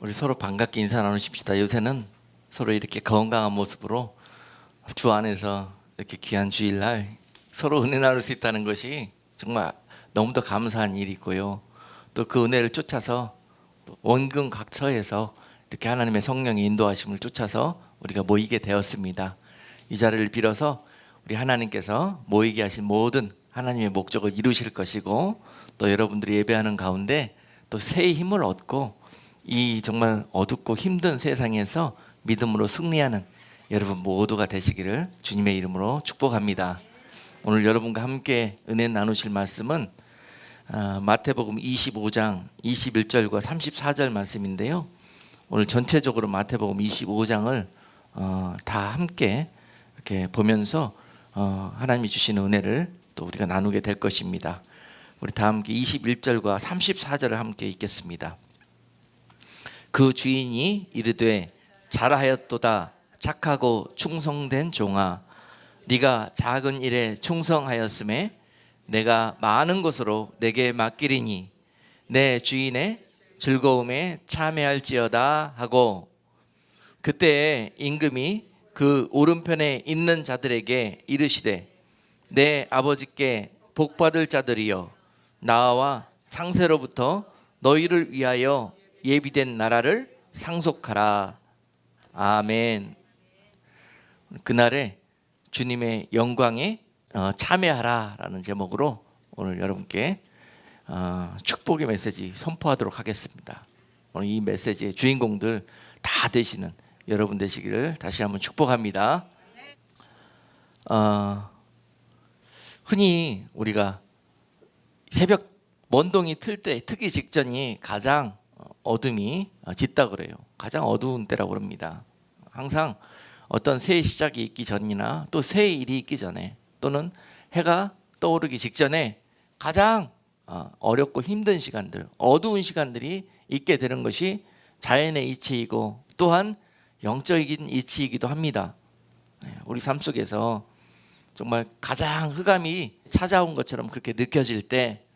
우리 서로 반갑게 인사 나누십시다. 요새는 서로 이렇게 건강한 모습으로 주 안에서 이렇게 귀한 주일날 서로 은혜 나눌 수 있다는 것이 정말 너무도 감사한 일이고요. 또 그 은혜를 쫓아서 원근 각처에서 이렇게 하나님의 성령의 인도하심을 쫓아서 우리가 모이게 되었습니다. 이 자리를 빌어서 우리 하나님께서 모이게 하신 모든 하나님의 목적을 이루실 것이고, 또 여러분들이 예배하는 가운데 또 새 힘을 얻고 이 정말 어둡고 힘든 세상에서 믿음으로 승리하는 여러분 모두가 되시기를 주님의 이름으로 축복합니다. 오늘 여러분과 함께 은혜 나누실 말씀은 마태복음 25장 21절과 34절 말씀인데요. 오늘 전체적으로 마태복음 25장을 다 함께 이렇게 보면서 하나님이 주시는 은혜를 또 우리가 나누게 될 것입니다. 우리 다 함께 21절과 34절을 함께 읽겠습니다. 그 주인이 이르되 잘하였도다 착하고 충성된 종아, 네가 작은 일에 충성하였음에 내가 많은 것으로 내게 맡기리니 내 주인의 즐거움에 참여할지어다 하고, 그때에 임금이 그 오른편에 있는 자들에게 이르시되 내 아버지께 복받을 자들이여, 나와 창세로부터 너희를 위하여 예비된 나라를 상속하라. 아멘. 그날에 주님의 영광에 참여하라 라는 제목으로 오늘 여러분께 축복의 메시지 선포하도록 하겠습니다. 오늘 이 메시지의 주인공들 다 되시는 여러분 되시기를 다시 한번 축복합니다. 흔히 우리가 새벽 먼동이 틀 때, 트기 직전이 가장 어둠이 짙다 그래요. 가장 어두운 때라고 그럽니다. 항상 어떤 새해 시작이 있기 전이나 또 새해 일이 있기 전에 또는 해가 떠오르기 직전에 가장 어렵고 힘든 시간들, 어두운 시간들이 있게 되는 것이 자연의 이치이고 또한 영적인 이치이기도 합니다. 우리 삶 속에서 정말 가장 흑암이 찾아온 것처럼 그렇게 느껴질 때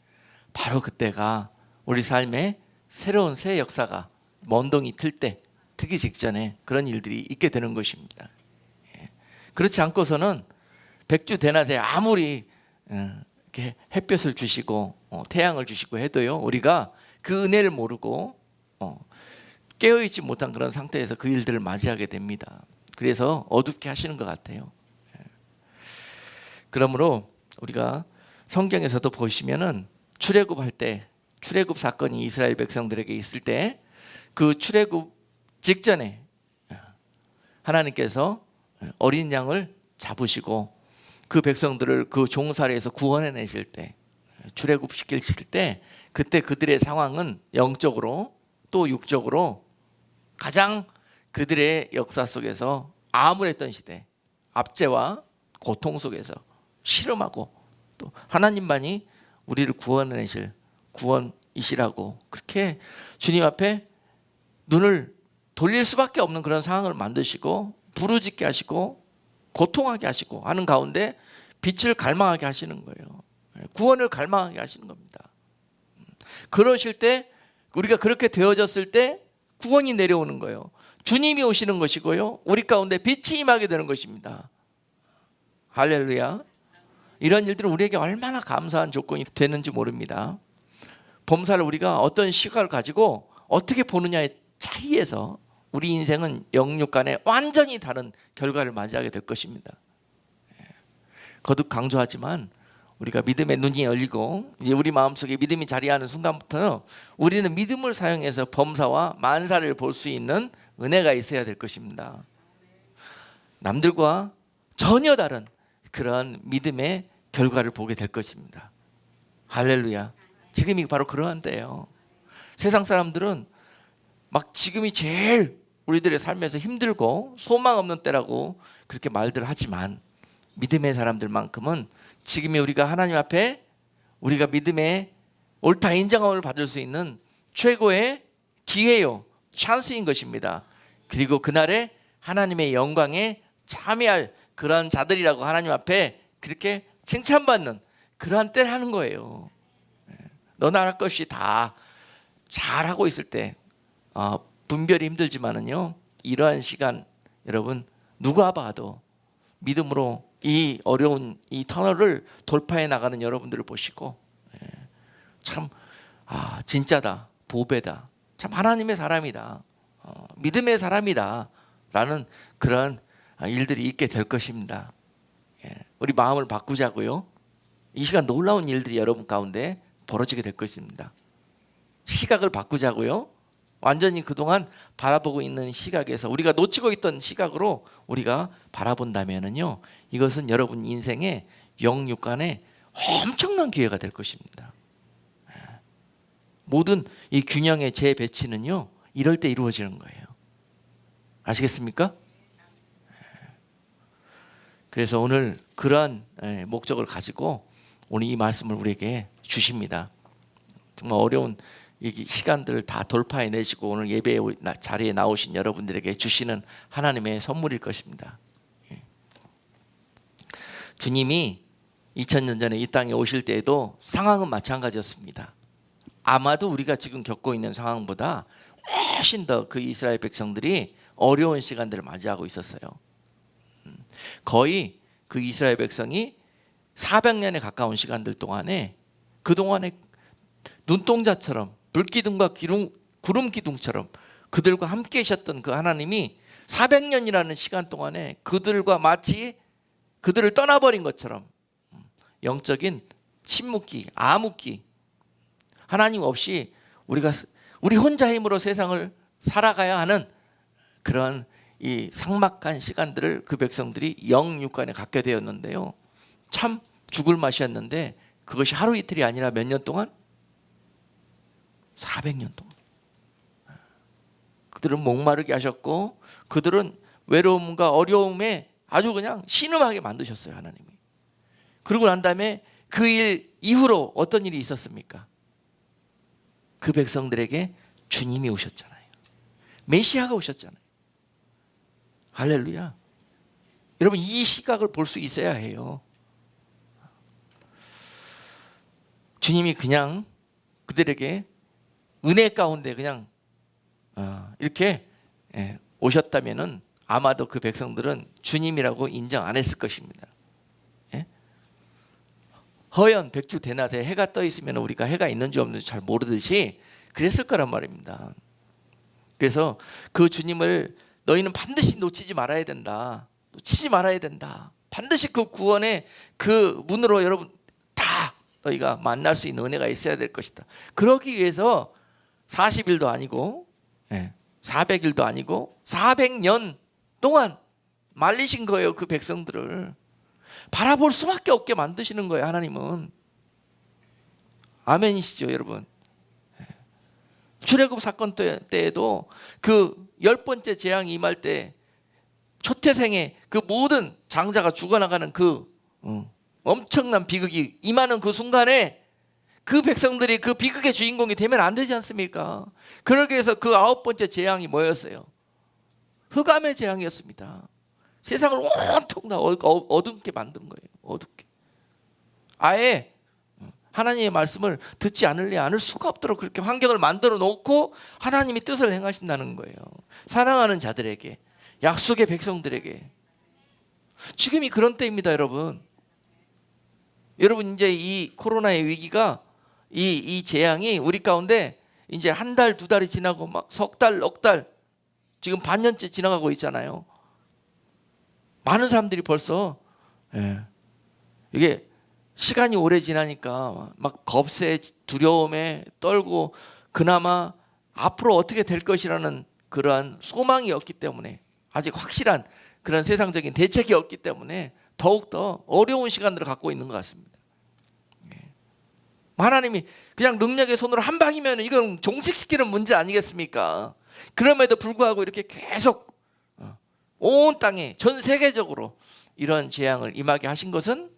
바로 그때가 우리 삶에 새로운 새 역사가 먼동이 틀 때, 트기 직전에 그런 일들이 있게 되는 것입니다. 그렇지 않고서는 백주대낮에 아무리 이렇게 햇볕을 주시고 태양을 주시고 해도요, 우리가 그 은혜를 모르고 깨어있지 못한 그런 상태에서 그 일들을 맞이하게 됩니다. 그래서 어둡게 하시는 것 같아요. 그러므로 우리가 성경에서도 보시면은 출애굽할 때, 출애굽 사건이 이스라엘 백성들에게 있을 때 그 출애굽 직전에 하나님께서 어린 양을 잡으시고 그 백성들을 그 종살이에서 구원해내실 때, 출애굽 시키실 때, 그때 그들의 상황은 영적으로 또 육적으로 가장 그들의 역사 속에서 암울했던 시대, 압제와 고통 속에서 실험하고 또 하나님만이 우리를 구원해내실 구원이시라고 그렇게 주님 앞에 눈을 돌릴 수밖에 없는 그런 상황을 만드시고 부르짖게 하시고 고통하게 하시고 하는 가운데 빛을 갈망하게 하시는 거예요. 구원을 갈망하게 하시는 겁니다. 그러실 때, 우리가 그렇게 되어졌을 때 구원이 내려오는 거예요. 주님이 오시는 것이고요, 우리 가운데 빛이 임하게 되는 것입니다. 할렐루야. 이런 일들은 우리에게 얼마나 감사한 조건이 되는지 모릅니다. 범사를 우리가 어떤 시각을 가지고 어떻게 보느냐의 차이에서 우리 인생은 영육 간에 완전히 다른 결과를 맞이하게 될 것입니다. 거듭 강조하지만 우리가 믿음의 눈이 열리고 이제 우리 마음속에 믿음이 자리하는 순간부터는 우리는 믿음을 사용해서 범사와 만사를 볼 수 있는 은혜가 있어야 될 것입니다. 남들과 전혀 다른 그런 믿음의 결과를 보게 될 것입니다. 할렐루야. 지금이 바로 그러한 때예요. 세상 사람들은 막 지금이 제일 우리들의 삶에서 힘들고 소망 없는 때라고 그렇게 말들 하지만, 믿음의 사람들만큼은 지금이 우리가 하나님 앞에 우리가 믿음의 옳다 인정함을 받을 수 있는 최고의 기회요, 찬스인 것입니다. 그리고 그날에 하나님의 영광에 참여할 그런 자들이라고 하나님 앞에 그렇게 칭찬받는 그러한 때를 하는 거예요. 너나 할 것이 다 잘하고 있을 때, 분별이 힘들지만은요, 이러한 시간 여러분 누가 봐도 믿음으로 이 어려운 이 터널을 돌파해 나가는 여러분들을 보시고 참 진짜다, 보배다, 참 하나님의 사람이다, 믿음의 사람이다 라는 그런 일들이 있게 될 것입니다. 우리 마음을 바꾸자고요. 이 시간 놀라운 일들이 여러분 가운데 벌어지게 될 것입니다. 시각을 바꾸자고요. 완전히 그동안 바라보고 있는 시각에서 우리가 놓치고 있던 시각으로 우리가 바라본다면은요, 이것은 여러분 인생의 영육간에 엄청난 기회가 될 것입니다. 모든 이 균형의 재배치는요, 이럴 때 이루어지는 거예요. 아시겠습니까? 그래서 오늘 그러한 목적을 가지고 오늘 이 말씀을 우리에게 주십니다. 정말 어려운 이 시간들을 다 돌파해내시고 오늘 예배 자리에 나오신 여러분들에게 주시는 하나님의 선물일 것입니다. 주님이 2000년 전에 이 땅에 오실 때에도 상황은 마찬가지였습니다. 아마도 우리가 지금 겪고 있는 상황보다 훨씬 더 그 이스라엘 백성들이 어려운 시간들을 맞이하고 있었어요. 거의 그 이스라엘 백성이 400년에 가까운 시간들 동안에 그동안에 눈동자처럼 불기둥과 구름 기둥처럼 그들과 함께 계셨던 그 하나님이 400년이라는 시간 동안에 그들과 마치 그들을 떠나버린 것처럼 영적인 침묵기, 암흑기, 하나님 없이 우리 혼자 힘으로 세상을 살아가야 하는 그런 이 삭막한 시간들을 그 백성들이 영육간에 갖게 되었는데요, 참 죽을 맛이었는데 그것이 하루 이틀이 아니라 몇 년 동안? 400년 동안 그들은 목마르게 하셨고 그들은 외로움과 어려움에 아주 그냥 신음하게 만드셨어요, 하나님이. 그러고 난 다음에 그 일 이후로 어떤 일이 있었습니까? 그 백성들에게 주님이 오셨잖아요. 메시아가 오셨잖아요. 할렐루야. 여러분, 이 시각을 볼 수 있어야 해요. 주님이 그냥 그들에게 은혜 가운데 그냥 이렇게 오셨다면은 아마도 그 백성들은 주님이라고 인정 안 했을 것입니다. 허연 백주 대낮에 해가 떠 있으면 우리가 해가 있는지 없는지 잘 모르듯이 그랬을 거란 말입니다. 그래서 그 주님을 너희는 반드시 놓치지 말아야 된다. 놓치지 말아야 된다. 반드시 그 구원의 그 문으로 여러분 다 너희가 만날 수 있는 은혜가 있어야 될 것이다. 그러기 위해서 40일도 아니고 400일도 아니고 400년 동안 말리신 거예요. 그 백성들을 바라볼 수밖에 없게 만드시는 거예요, 하나님은. 아멘이시죠, 여러분? 출애굽 사건 때에도 그 10번째 재앙이 임할 때 초태생의 그 모든 장자가 죽어나가는 그 엄청난 비극이 임하는 그 순간에 그 백성들이 그 비극의 주인공이 되면 안 되지 않습니까? 그러기 위해서 그 9번째 재앙이 뭐였어요? 흑암의 재앙이었습니다. 세상을 온통 다 어둡게 만든 거예요. 어둡게. 아예 하나님의 말씀을 듣지 않을 수가 없도록 그렇게 환경을 만들어 놓고 하나님이 뜻을 행하신다는 거예요. 사랑하는 자들에게, 약속의 백성들에게. 지금이 그런 때입니다, 여러분. 여러분, 이제 이 코로나의 위기가 이 재앙이 우리 가운데 이제 한 달, 두 달이 지나고 막 석 달, 넉 달, 지금 반년째 지나가고 있잖아요. 많은 사람들이 벌써 이게 시간이 오래 지나니까 막 겁에 두려움에 떨고 그나마 앞으로 어떻게 될 것이라는 그러한 소망이 없기 때문에, 아직 확실한 그런 세상적인 대책이 없기 때문에 더욱더 어려운 시간들을 갖고 있는 것 같습니다. 하나님이 그냥 능력의 손으로 한 방이면 이건 종식시키는 문제 아니겠습니까? 그럼에도 불구하고 이렇게 계속 온 땅에 전 세계적으로 이런 재앙을 임하게 하신 것은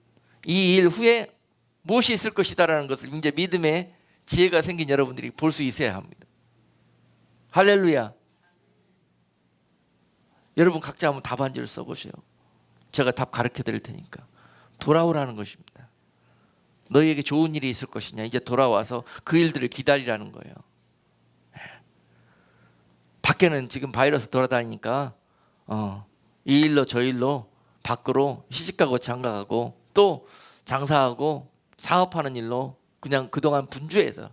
이 일 후에 무엇이 있을 것이다라는 것을 이제 믿음의 지혜가 생긴 여러분들이 볼 수 있어야 합니다. 할렐루야. 여러분 각자 한번 답안지를 써보세요. 제가 답 가르쳐 드릴 테니까. 돌아오라는 것입니다. 너희에게 좋은 일이 있을 것이냐, 이제 돌아와서 그 일들을 기다리라는 거예요. 밖에는 지금 바이러스 돌아다니니까 이 일로 저 일로 밖으로 시집가고 장가가고 또 장사하고 사업하는 일로 그냥 그동안 분주해서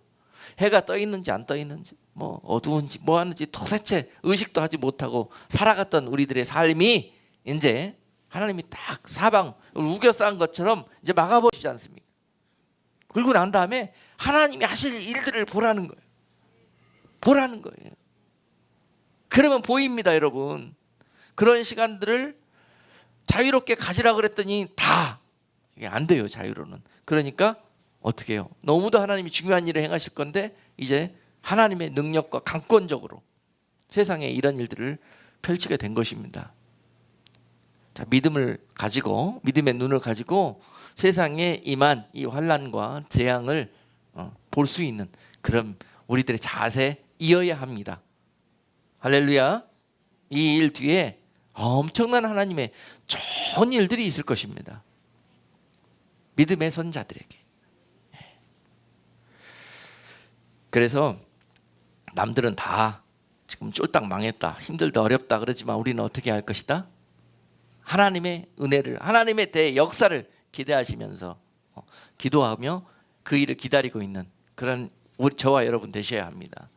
해가 떠 있는지 안 떠 있는지 뭐 어두운지 뭐 하는지 도대체 의식도 하지 못하고 살아갔던 우리들의 삶이 이제 하나님이 딱 사방 우겨 쌓은 것처럼 이제 막아버리지 않습니까? 그리고 난 다음에 하나님이 하실 일들을 보라는 거예요. 보라는 거예요. 그러면 보입니다, 여러분. 그런 시간들을 자유롭게 가지라 그랬더니 다 이게 안 돼요, 자유로는. 그러니까 어떻게 해요? 너무도 하나님이 중요한 일을 행하실 건데 이제 하나님의 능력과 강권적으로 세상에 이런 일들을 펼치게 된 것입니다. 자, 믿음을 가지고 믿음의 눈을 가지고 세상에 임한 이 환난과 재앙을 볼 수 있는 그런 우리들의 자세이어야 합니다. 할렐루야. 이 일 뒤에 엄청난 하나님의 좋은 일들이 있을 것입니다. 믿음의 선자들에게. 그래서 남들은 다 지금 쫄딱 망했다, 힘들다, 어렵다 그러지만 우리는 어떻게 할 것이다? 하나님의 은혜를, 하나님의 대역사를 기대하시면서 기도하며 그 일을 기다리고 있는 그런 저와 여러분 되셔야 합니다.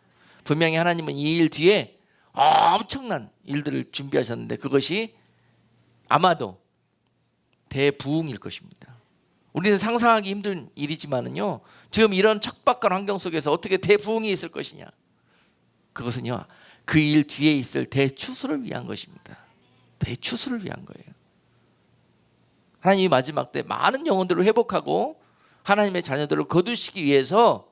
분명히 하나님은 이 일 뒤에 엄청난 일들을 준비하셨는데 그것이 아마도 대부흥일 것입니다. 우리는 상상하기 힘든 일이지만은요, 지금 이런 척박한 환경 속에서 어떻게 대부흥이 있을 것이냐? 그것은요, 그 일 뒤에 있을 대추수를 위한 것입니다. 대추수를 위한 거예요. 하나님이 마지막 때 많은 영혼들을 회복하고 하나님의 자녀들을 거두시기 위해서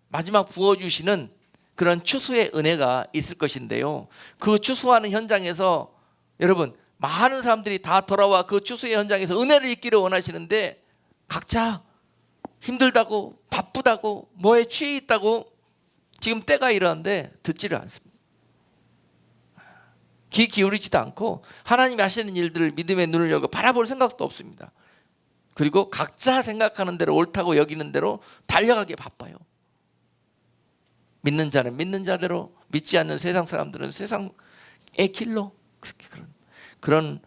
마지막 부어주시는 그런 추수의 은혜가 있을 것인데요, 그 추수하는 현장에서 여러분 많은 사람들이 다 돌아와 그 추수의 현장에서 은혜를 입기를 원하시는데 각자 힘들다고 바쁘다고 뭐에 취해 있다고 지금 때가 이러는데 듣지를 않습니다. 귀 기울이지도 않고 하나님이 하시는 일들을 믿음의 눈을 열고 바라볼 생각도 없습니다. 그리고 각자 생각하는 대로 옳다고 여기는 대로 달려가기에 바빠요. 믿는 자는 믿는 자대로, 믿지 않는 세상 사람들은 세상의 길로. 그런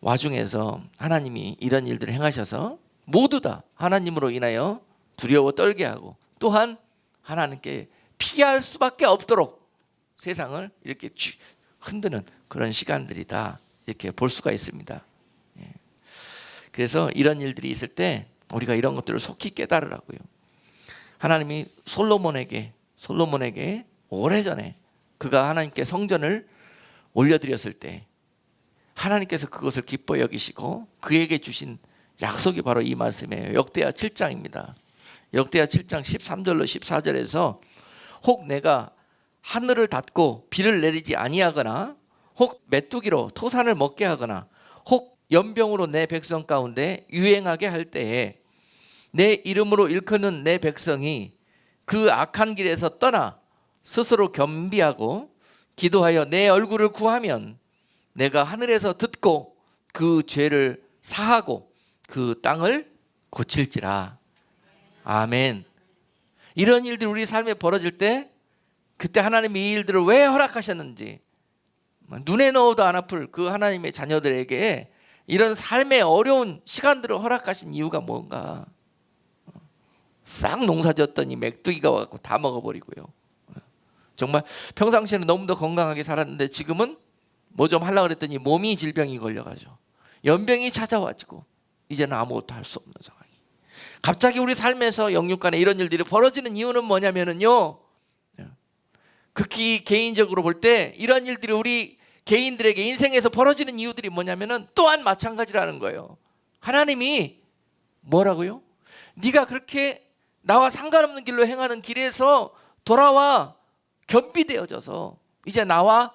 와중에서 하나님이 이런 일들을 행하셔서 모두 다 하나님으로 인하여 두려워 떨게 하고 또한 하나님께 피할 수밖에 없도록 세상을 이렇게 흔드는 그런 시간들이다, 이렇게 볼 수가 있습니다. 그래서 이런 일들이 있을 때 우리가 이런 것들을 속히 깨달으라고요. 하나님이 솔로몬에게 오래전에 그가 하나님께 성전을 올려드렸을 때 하나님께서 그것을 기뻐 여기시고 그에게 주신 약속이 바로 이 말씀이에요. 역대하 7장입니다. 역대하 7장 13절로 14절에서 혹 내가 하늘을 닫고 비를 내리지 아니하거나 혹 메뚜기로 토산을 먹게 하거나 혹 연병으로 내 백성 가운데 유행하게 할 때에 내 이름으로 일컫는 내 백성이 그 악한 길에서 떠나 스스로 겸비하고 기도하여 내 얼굴을 구하면 내가 하늘에서 듣고 그 죄를 사하고 그 땅을 고칠지라. 아멘. 이런 일들이 우리 삶에 벌어질 때 그때 하나님이 이 일들을 왜 허락하셨는지, 눈에 넣어도 안 아플 그 하나님의 자녀들에게 이런 삶의 어려운 시간들을 허락하신 이유가 뭔가. 싹 농사졌더니 메뚜기가 와서 다 먹어버리고요. 정말 평상시에는 너무도 건강하게 살았는데 지금은 뭐 좀 하려고 그랬더니 몸이 질병이 걸려가지고 연병이 찾아와지고 이제는 아무것도 할 수 없는 상황이. 갑자기 우리 삶에서 영육간에 이런 일들이 벌어지는 이유는 뭐냐면은요, 극히 개인적으로 볼 때 이런 일들이 우리 개인들에게 인생에서 벌어지는 이유들이 뭐냐면은 또한 마찬가지라는 거예요. 하나님이 뭐라고요? 네가 그렇게 나와 상관없는 길로 행하는 길에서 돌아와 겸비되어져서 이제 나와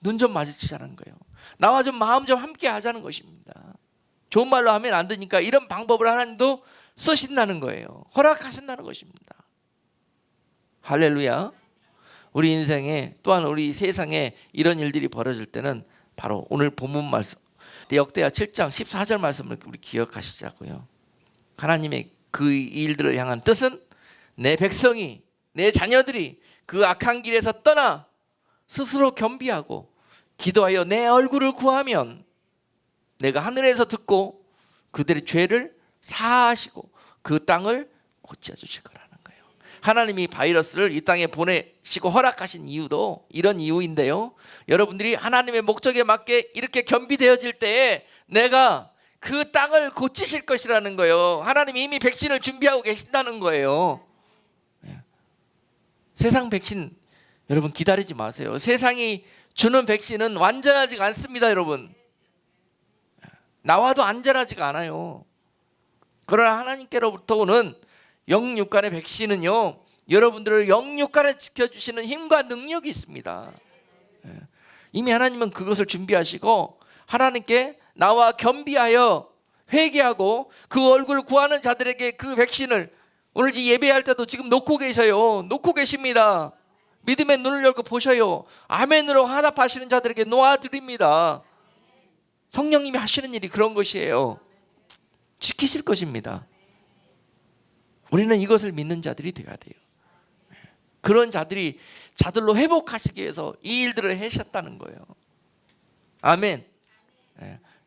눈 좀 마주치자는 거예요. 나와 좀 마음 좀 함께 하자는 것입니다. 좋은 말로 하면 안 되니까 이런 방법을 하나님도 쓰신다는 거예요. 허락하신다는 것입니다. 할렐루야. 우리 인생에 또한 우리 세상에 이런 일들이 벌어질 때는 바로 오늘 본문 말씀 역대하 7장 14절 말씀을 우리 기억하시자고요. 하나님의 그 일들을 향한 뜻은 내 백성이, 내 자녀들이 그 악한 길에서 떠나 스스로 겸비하고 기도하여 내 얼굴을 구하면 내가 하늘에서 듣고 그들의 죄를 사하시고 그 땅을 고쳐 주실 거라는 거예요. 하나님이 바이러스를 이 땅에 보내시고 허락하신 이유도 이런 이유인데요, 여러분들이 하나님의 목적에 맞게 이렇게 겸비되어질 때에 내가 그 땅을 고치실 것이라는 거예요. 하나님이 이미 백신을 준비하고 계신다는 거예요. 세상 백신 여러분 기다리지 마세요. 세상이 주는 백신은 완전하지가 않습니다. 여러분, 나와도 안전하지가 않아요. 그러나 하나님께로부터 오는 영육간의 백신은요, 여러분들을 영육간에 지켜주시는 힘과 능력이 있습니다. 이미 하나님은 그것을 준비하시고 하나님께 나와 겸비하여 회개하고 그 얼굴을 구하는 자들에게 그 백신을 오늘 예배할 때도 지금 놓고 계셔요. 놓고 계십니다. 믿음의 눈을 열고 보셔요. 아멘으로 화답하시는 자들에게 놓아드립니다. 성령님이 하시는 일이 그런 것이에요. 지키실 것입니다. 우리는 이것을 믿는 자들이 되어야 돼요. 그런 자들로 회복하시기 위해서 이 일들을 하셨다는 거예요. 아멘.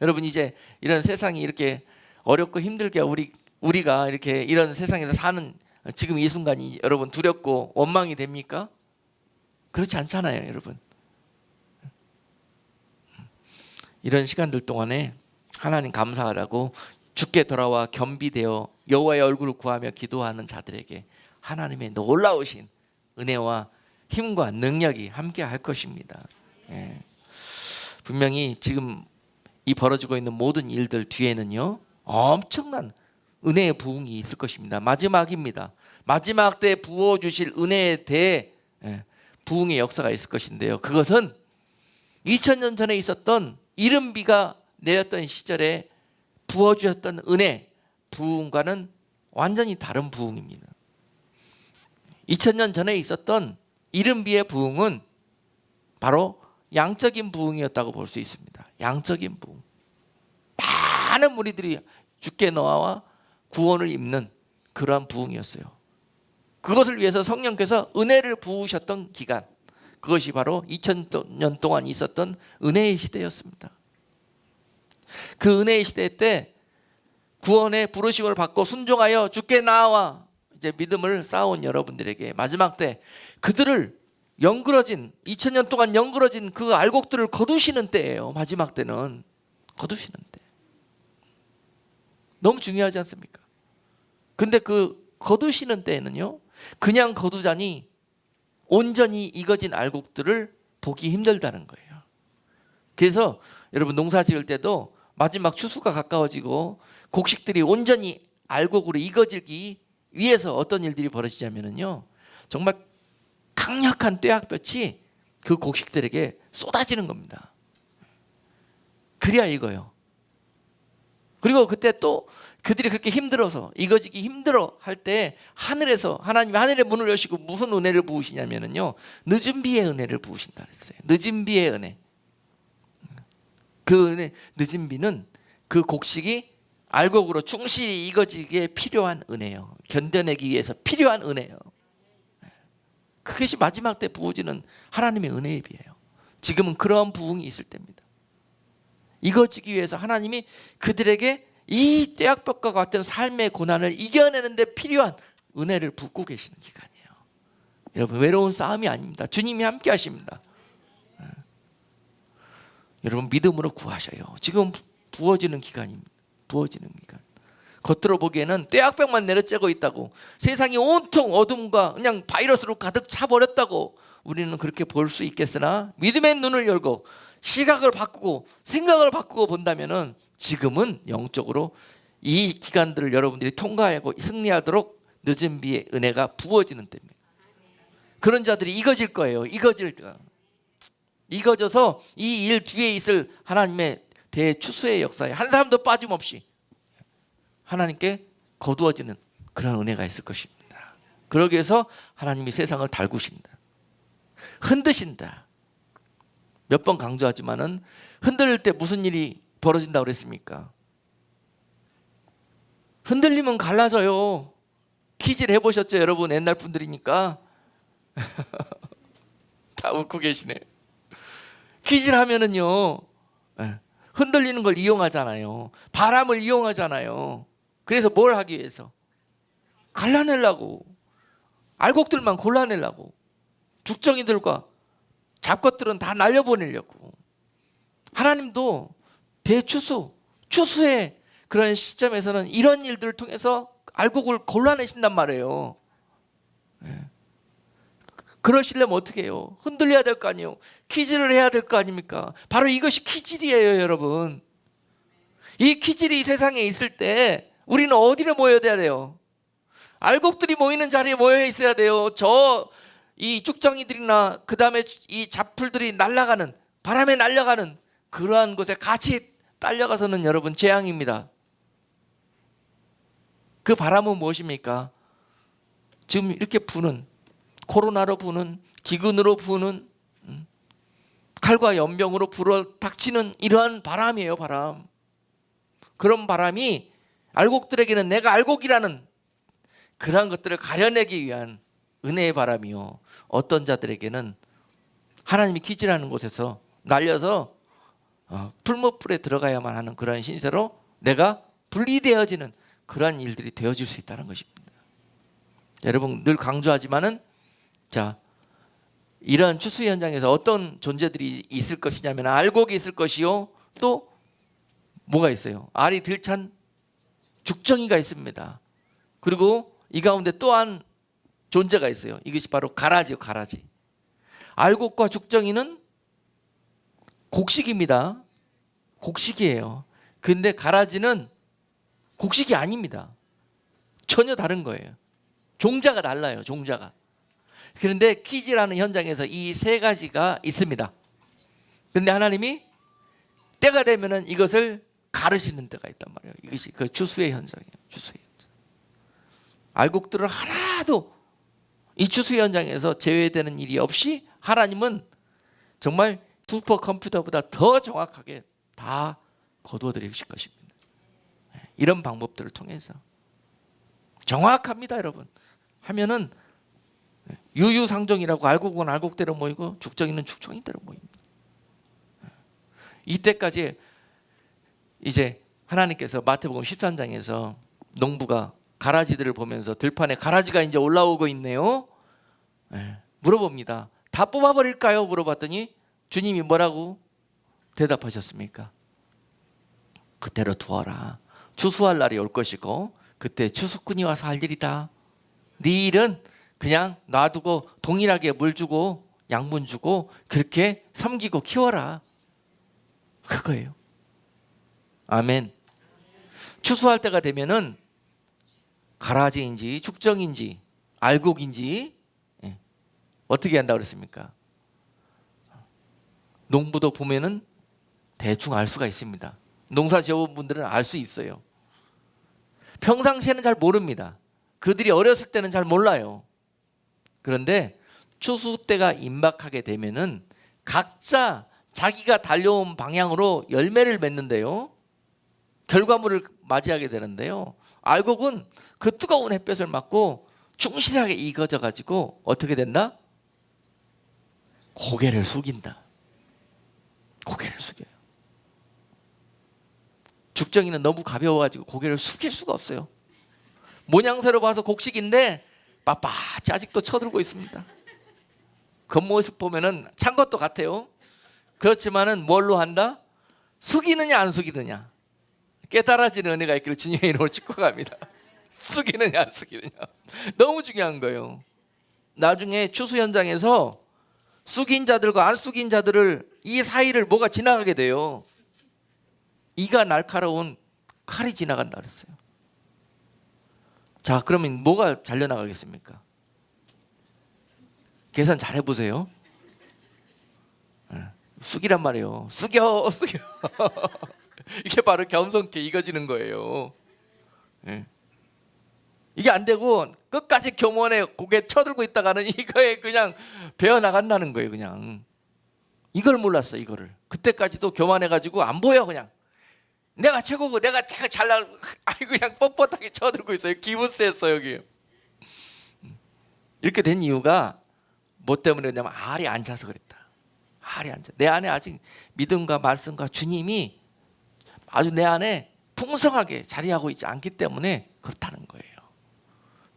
여러분, 이제 이런 세상이 이렇게 어렵고 힘들게 우리가 이렇게 이런 세상에서 사는 지금 이 순간이 여러분 두렵고 원망이 됩니까? 그렇지 않잖아요, 여러분. 이런 시간들 동안에 하나님 감사하라고 주께 돌아와 겸비되어 여호와의 얼굴을 구하며 기도하는 자들에게 하나님의 놀라우신 은혜와 힘과 능력이 함께 할 것입니다. 분명히 지금 이 벌어지고 있는 모든 일들 뒤에는요, 엄청난 은혜의 부흥이 있을 것입니다. 마지막입니다. 마지막 때 부어주실 은혜에 대해 부흥의 역사가 있을 것인데요, 그것은 2000년 전에 있었던 이른비가 내렸던 시절에 부어주셨던 은혜 부흥과는 완전히 다른 부흥입니다. 2000년 전에 있었던 이른비의 부흥은 바로 양적인 부흥이었다고 볼 수 있습니다. 양적인 부흥. 많은 무리들이 주께 나와 구원을 입는 그러한 부흥이었어요. 그것을 위해서 성령께서 은혜를 부으셨던 기간, 그것이 바로 2000년 동안 있었던 은혜의 시대였습니다. 그 은혜의 시대 때 구원의 부르심을 받고 순종하여 주께 나와 이제 믿음을 쌓아온 여러분들에게 마지막 때 그들을 2000년 동안 연그러진 그 알곡들을 거두시는 때예요. 마지막 때는 거두시는 때. 너무 중요하지 않습니까? 근데 그 거두시는 때에는요, 그냥 거두자니 온전히 익어진 알곡들을 보기 힘들다는 거예요. 그래서 여러분 농사 지을 때도 마지막 추수가 가까워지고 곡식들이 온전히 알곡으로 익어지기 위해서 어떤 일들이 벌어지냐면요, 정말 강력한 뙤약볕이 그 곡식들에게 쏟아지는 겁니다. 그래야 익어요. 그리고 그때 또 그들이 그렇게 힘들어서 익어지기 힘들어 할 때 하늘에서 하나님이 하늘의 문을 여시고 무슨 은혜를 부으시냐면요, 늦은 비의 은혜를 부으신다 그랬어요. 늦은 비의 은혜. 그 은혜, 늦은 비는 그 곡식이 알곡으로 충실히 익어지기에 필요한 은혜예요. 견뎌내기 위해서 필요한 은혜예요. 그것이 마지막 때 부어지는 하나님의 은혜에 비해요. 지금은 그러한 부흥이 있을 때입니다. 익어지기 위해서 하나님이 그들에게 이 뙤약볕과 같은 삶의 고난을 이겨내는 데 필요한 은혜를 붓고 계시는 기간이에요. 여러분, 외로운 싸움이 아닙니다. 주님이 함께 하십니다. 여러분, 믿음으로 구하셔요. 지금 부어지는 기간입니다. 부어지는 기간. 겉으로 보기에는 뙤약볕만 내려쬐고 있다고, 세상이 온통 어둠과 그냥 바이러스로 가득 차버렸다고 우리는 그렇게 볼 수 있겠으나 믿음의 눈을 열고 시각을 바꾸고 생각을 바꾸고 본다면은 지금은 영적으로 이 기간들을 여러분들이 통과하고 승리하도록 늦은 비의 은혜가 부어지는 때입니다. 그런 자들이 익어질 거예요. 익어져서 이 일 뒤에 있을 하나님의 대추수의 역사에 한 사람도 빠짐없이 하나님께 거두어지는 그런 은혜가 있을 것입니다. 그러기 위해서 하나님이 세상을 달구신다, 흔드신다. 몇 번 강조하지만은 흔들릴 때 무슨 일이 벌어진다고 그랬습니까? 흔들리면 갈라져요. 퀴즈를 해보셨죠, 여러분? 옛날 분들이니까. 다 웃고 계시네. 키질하면은요, 흔들리는 걸 이용하잖아요. 바람을 이용하잖아요. 그래서 뭘 하기 위해서? 갈라내려고. 알곡들만 골라내려고. 죽정이들과 잡것들은 다 날려보내려고. 하나님도 추수의 그런 시점에서는 이런 일들을 통해서 알곡을 골라내신단 말이에요. 그러시려면 어떻게 해요? 흔들려야 될 거 아니에요. 키질을 해야 될 거 아닙니까? 바로 이것이 키질이에요, 여러분. 이 키질이 이 세상에 있을 때 우리는 어디를 모여야 돼요? 알곡들이 모이는 자리에 모여 있어야 돼요. 이 쭉정이들이나 그 다음에 이 잡풀들이 날아가는, 바람에 날아가는 그러한 곳에 같이 딸려가서는 여러분 재앙입니다. 그 바람은 무엇입니까? 지금 이렇게 부는, 코로나로 부는, 기근으로 부는, 칼과 연병으로 불어 닥치는 이러한 바람이에요. 바람. 그런 바람이 알곡들에게는 내가 알곡이라는 그러한 것들을 가려내기 위한 은혜의 바람이요, 어떤 자들에게는 하나님이 기질하는 곳에서 날려서 풀무불에 들어가야만 하는 그런 신세로 내가 분리되어지는 그러한 일들이 되어질 수 있다는 것입니다. 여러분, 늘 강조하지만은, 자, 이런 추수 현장에서 어떤 존재들이 있을 것이냐면 알곡이 있을 것이요, 또 뭐가 있어요? 알이 들찬 죽정이가 있습니다. 그리고 이 가운데 또한 존재가 있어요. 이것이 바로 가라지요, 가라지. 알곡과 죽정이는 곡식입니다. 곡식이에요. 근데 가라지는 곡식이 아닙니다. 전혀 다른 거예요. 종자가 달라요, 종자가. 그런데 키질하는 현장에서 이 세 가지가 있습니다. 그런데 하나님이 때가 되면은 이것을 가르시는 때가 있단 말이에요. 이것이 그 추수의 현장이에요. 추수의 현장. 알곡들은 하나도 이 추수 현장에서 제외되는 일이 없이 하나님은 정말 슈퍼컴퓨터보다 더 정확하게 다 거두어드리실 것입니다. 이런 방법들을 통해서 정확합니다, 여러분. 하면은 유유상종이라고, 알곡은 알곡대로 모이고 죽정이는 죽정이대로 모입니다. 이때까지 이제 하나님께서 마태복음 13장에서 농부가 가라지들을 보면서 들판에 가라지가 이제 올라오고 있네요. 물어봅니다. 다 뽑아버릴까요? 물어봤더니 주님이 뭐라고 대답하셨습니까? 그대로 두어라. 추수할 날이 올 것이고 그때 추수꾼이 와서 할 일이다. 네 일은 그냥 놔두고 동일하게 물 주고 양분 주고 그렇게 섬기고 키워라. 그거예요. 아멘. 추수할 때가 되면은 가라지인지 죽정인지 알곡인지 어떻게 한다고 그랬습니까? 농부도 보면은 대충 알 수가 있습니다. 농사 지어본 분들은 알 수 있어요. 평상시에는 잘 모릅니다. 그들이 어렸을 때는 잘 몰라요. 그런데 추수 때가 임박하게 되면은 각자 자기가 달려온 방향으로 열매를 맺는데요, 결과물을 맞이하게 되는데요, 알곡은 그 뜨거운 햇볕을 맞고 충실하게 익어져 가지고 어떻게 된다? 고개를 숙인다. 고개를 숙여요. 죽정이는 너무 가벼워가지고 고개를 숙일 수가 없어요. 모양새로 봐서 곡식인데 빳빳이 아직도 쳐들고 있습니다. 겉모습 보면은 찬 것도 같아요. 그렇지만은 뭘로 한다? 숙이느냐 안 숙이느냐. 깨달아지는 은혜가 있기를 주님의 이름으로 축복합니다. 숙이느냐 안 숙이느냐. 너무 중요한 거예요. 나중에 추수 현장에서 숙인 자들과 안 숙인 자들을 이 사이를 뭐가 지나가게 돼요. 이가 날카로운 칼이 지나간다 그랬어요. 자, 그러면 뭐가 잘려나가겠습니까? 계산 잘 해보세요. 숙이란 말이에요. 숙여. 이게 바로 겸손케 익어지는 거예요. 이게 안 되고 끝까지 교만에 고개 쳐들고 있다가는 이거에 그냥 베어나간다는 거예요. 그냥 이걸 몰랐어. 이거를 그때까지도 교만해가지고 안 보여. 그냥 내가 최고고 내가 잘나, 아이고 그냥 뻣뻣하게 쳐들고 있어요. 기분 셌어 여기. 이렇게 된 이유가 뭐 때문에 그러냐면 알이 안 차서 그랬다. 알이 앉아. 내 안에 아직 믿음과 말씀과 주님이 아주 내 안에 풍성하게 자리하고 있지 않기 때문에 그렇다는 거예요.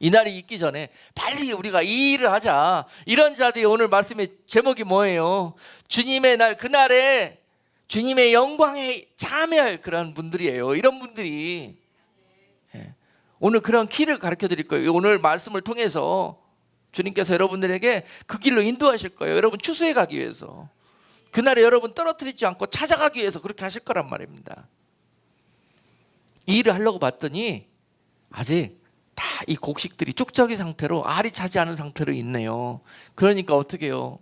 이 날이 있기 전에 빨리 우리가 이 일을 하자. 이런 자들이 오늘 말씀의 제목이 뭐예요? 주님의 날, 그날에 주님의 영광에 참여할 그런 분들이에요. 이런 분들이 오늘 그런 키를 가르쳐 드릴 거예요. 오늘 말씀을 통해서 주님께서 여러분들에게 그 길로 인도하실 거예요. 여러분 추수해 가기 위해서, 그날에 여러분 떨어뜨리지 않고 찾아가기 위해서 그렇게 하실 거란 말입니다. 이 일을 하려고 봤더니 아직 다 이 곡식들이 쪽저기 상태로, 알이 차지 않은 상태로 있네요. 그러니까 어떻게 해요?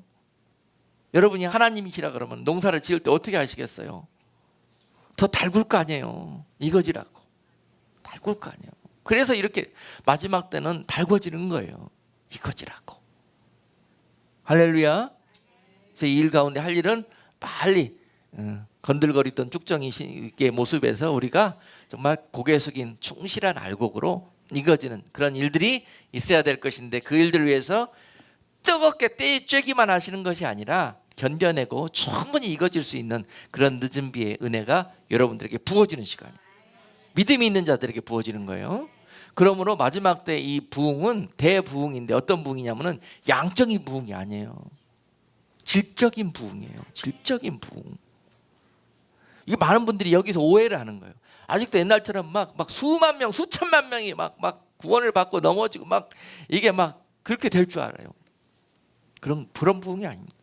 여러분이 하나님이시라 그러면 농사를 지을 때 어떻게 하시겠어요? 더 달굴 거 아니에요. 이거지라고 달굴 거 아니에요. 그래서 이렇게 마지막 때는 달궈지는 거예요. 이거지라고. 할렐루야. 그래서 이 일 가운데 할 일은 빨리 건들거리던 쭉정이의 모습에서 우리가 정말 고개 숙인 충실한 알곡으로 이거지는 그런 일들이 있어야 될 것인데, 그 일들을 위해서 뜨겁게 떼쬐기만 하시는 것이 아니라 견뎌내고 충분히 익어질 수 있는 그런 늦은 비의 은혜가 여러분들에게 부어지는 시간이에요. 믿음이 있는 자들에게 부어지는 거예요. 그러므로 마지막 때 이 부흥은 대부흥인데, 어떤 부흥이냐면은 양적인 부흥이 아니에요. 질적인 부흥이에요. 질적인 부흥. 이게 많은 분들이 여기서 오해를 하는 거예요. 아직도 옛날처럼 막 수만 명, 수천만 명이 막 구원을 받고 넘어지고 막 이게 막 그렇게 될 줄 알아요. 그런 부흥이 아닙니다.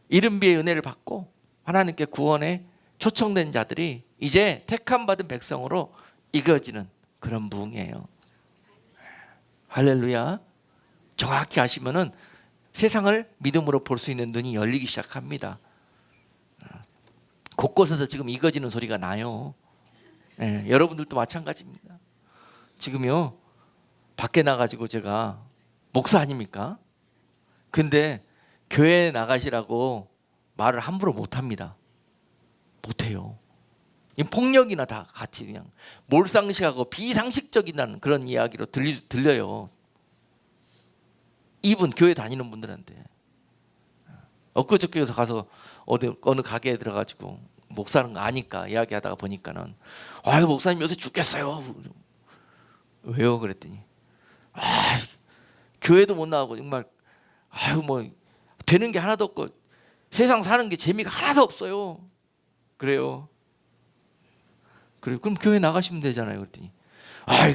이른 비의 은혜를 받고 하나님께 구원에 초청된 자들이 이제 택함 받은 백성으로 이겨지는 그런 부흥이에요. 할렐루야. 정확히 아시면은 세상을 믿음으로 볼 수 있는 눈이 열리기 시작합니다. 곳곳에서 지금 익어지는 소리가 나요. 여러분들도 마찬가지입니다. 지금요 밖에 나가지고, 제가 목사 아닙니까? 근데 교회에 나가시라고 말을 함부로 못합니다. 못해요. 이 폭력이나 다 같이 그냥 몰상식하고 비상식적이라는 그런 이야기로 들려요. 이분 교회 다니는 분들한테. 엊그저께서 가서 어느 가게에 들어가지고 목사는 거 아니까 이야기하다가 보니까는, 아유 목사님 요새 죽겠어요. 왜요? 그랬더니 교회도 못 나가고 정말 뭐 되는 게 하나도 없고 세상 사는 게 재미가 하나도 없어요. 그래요. 그래, 그럼 교회 나가시면 되잖아요. 그랬더니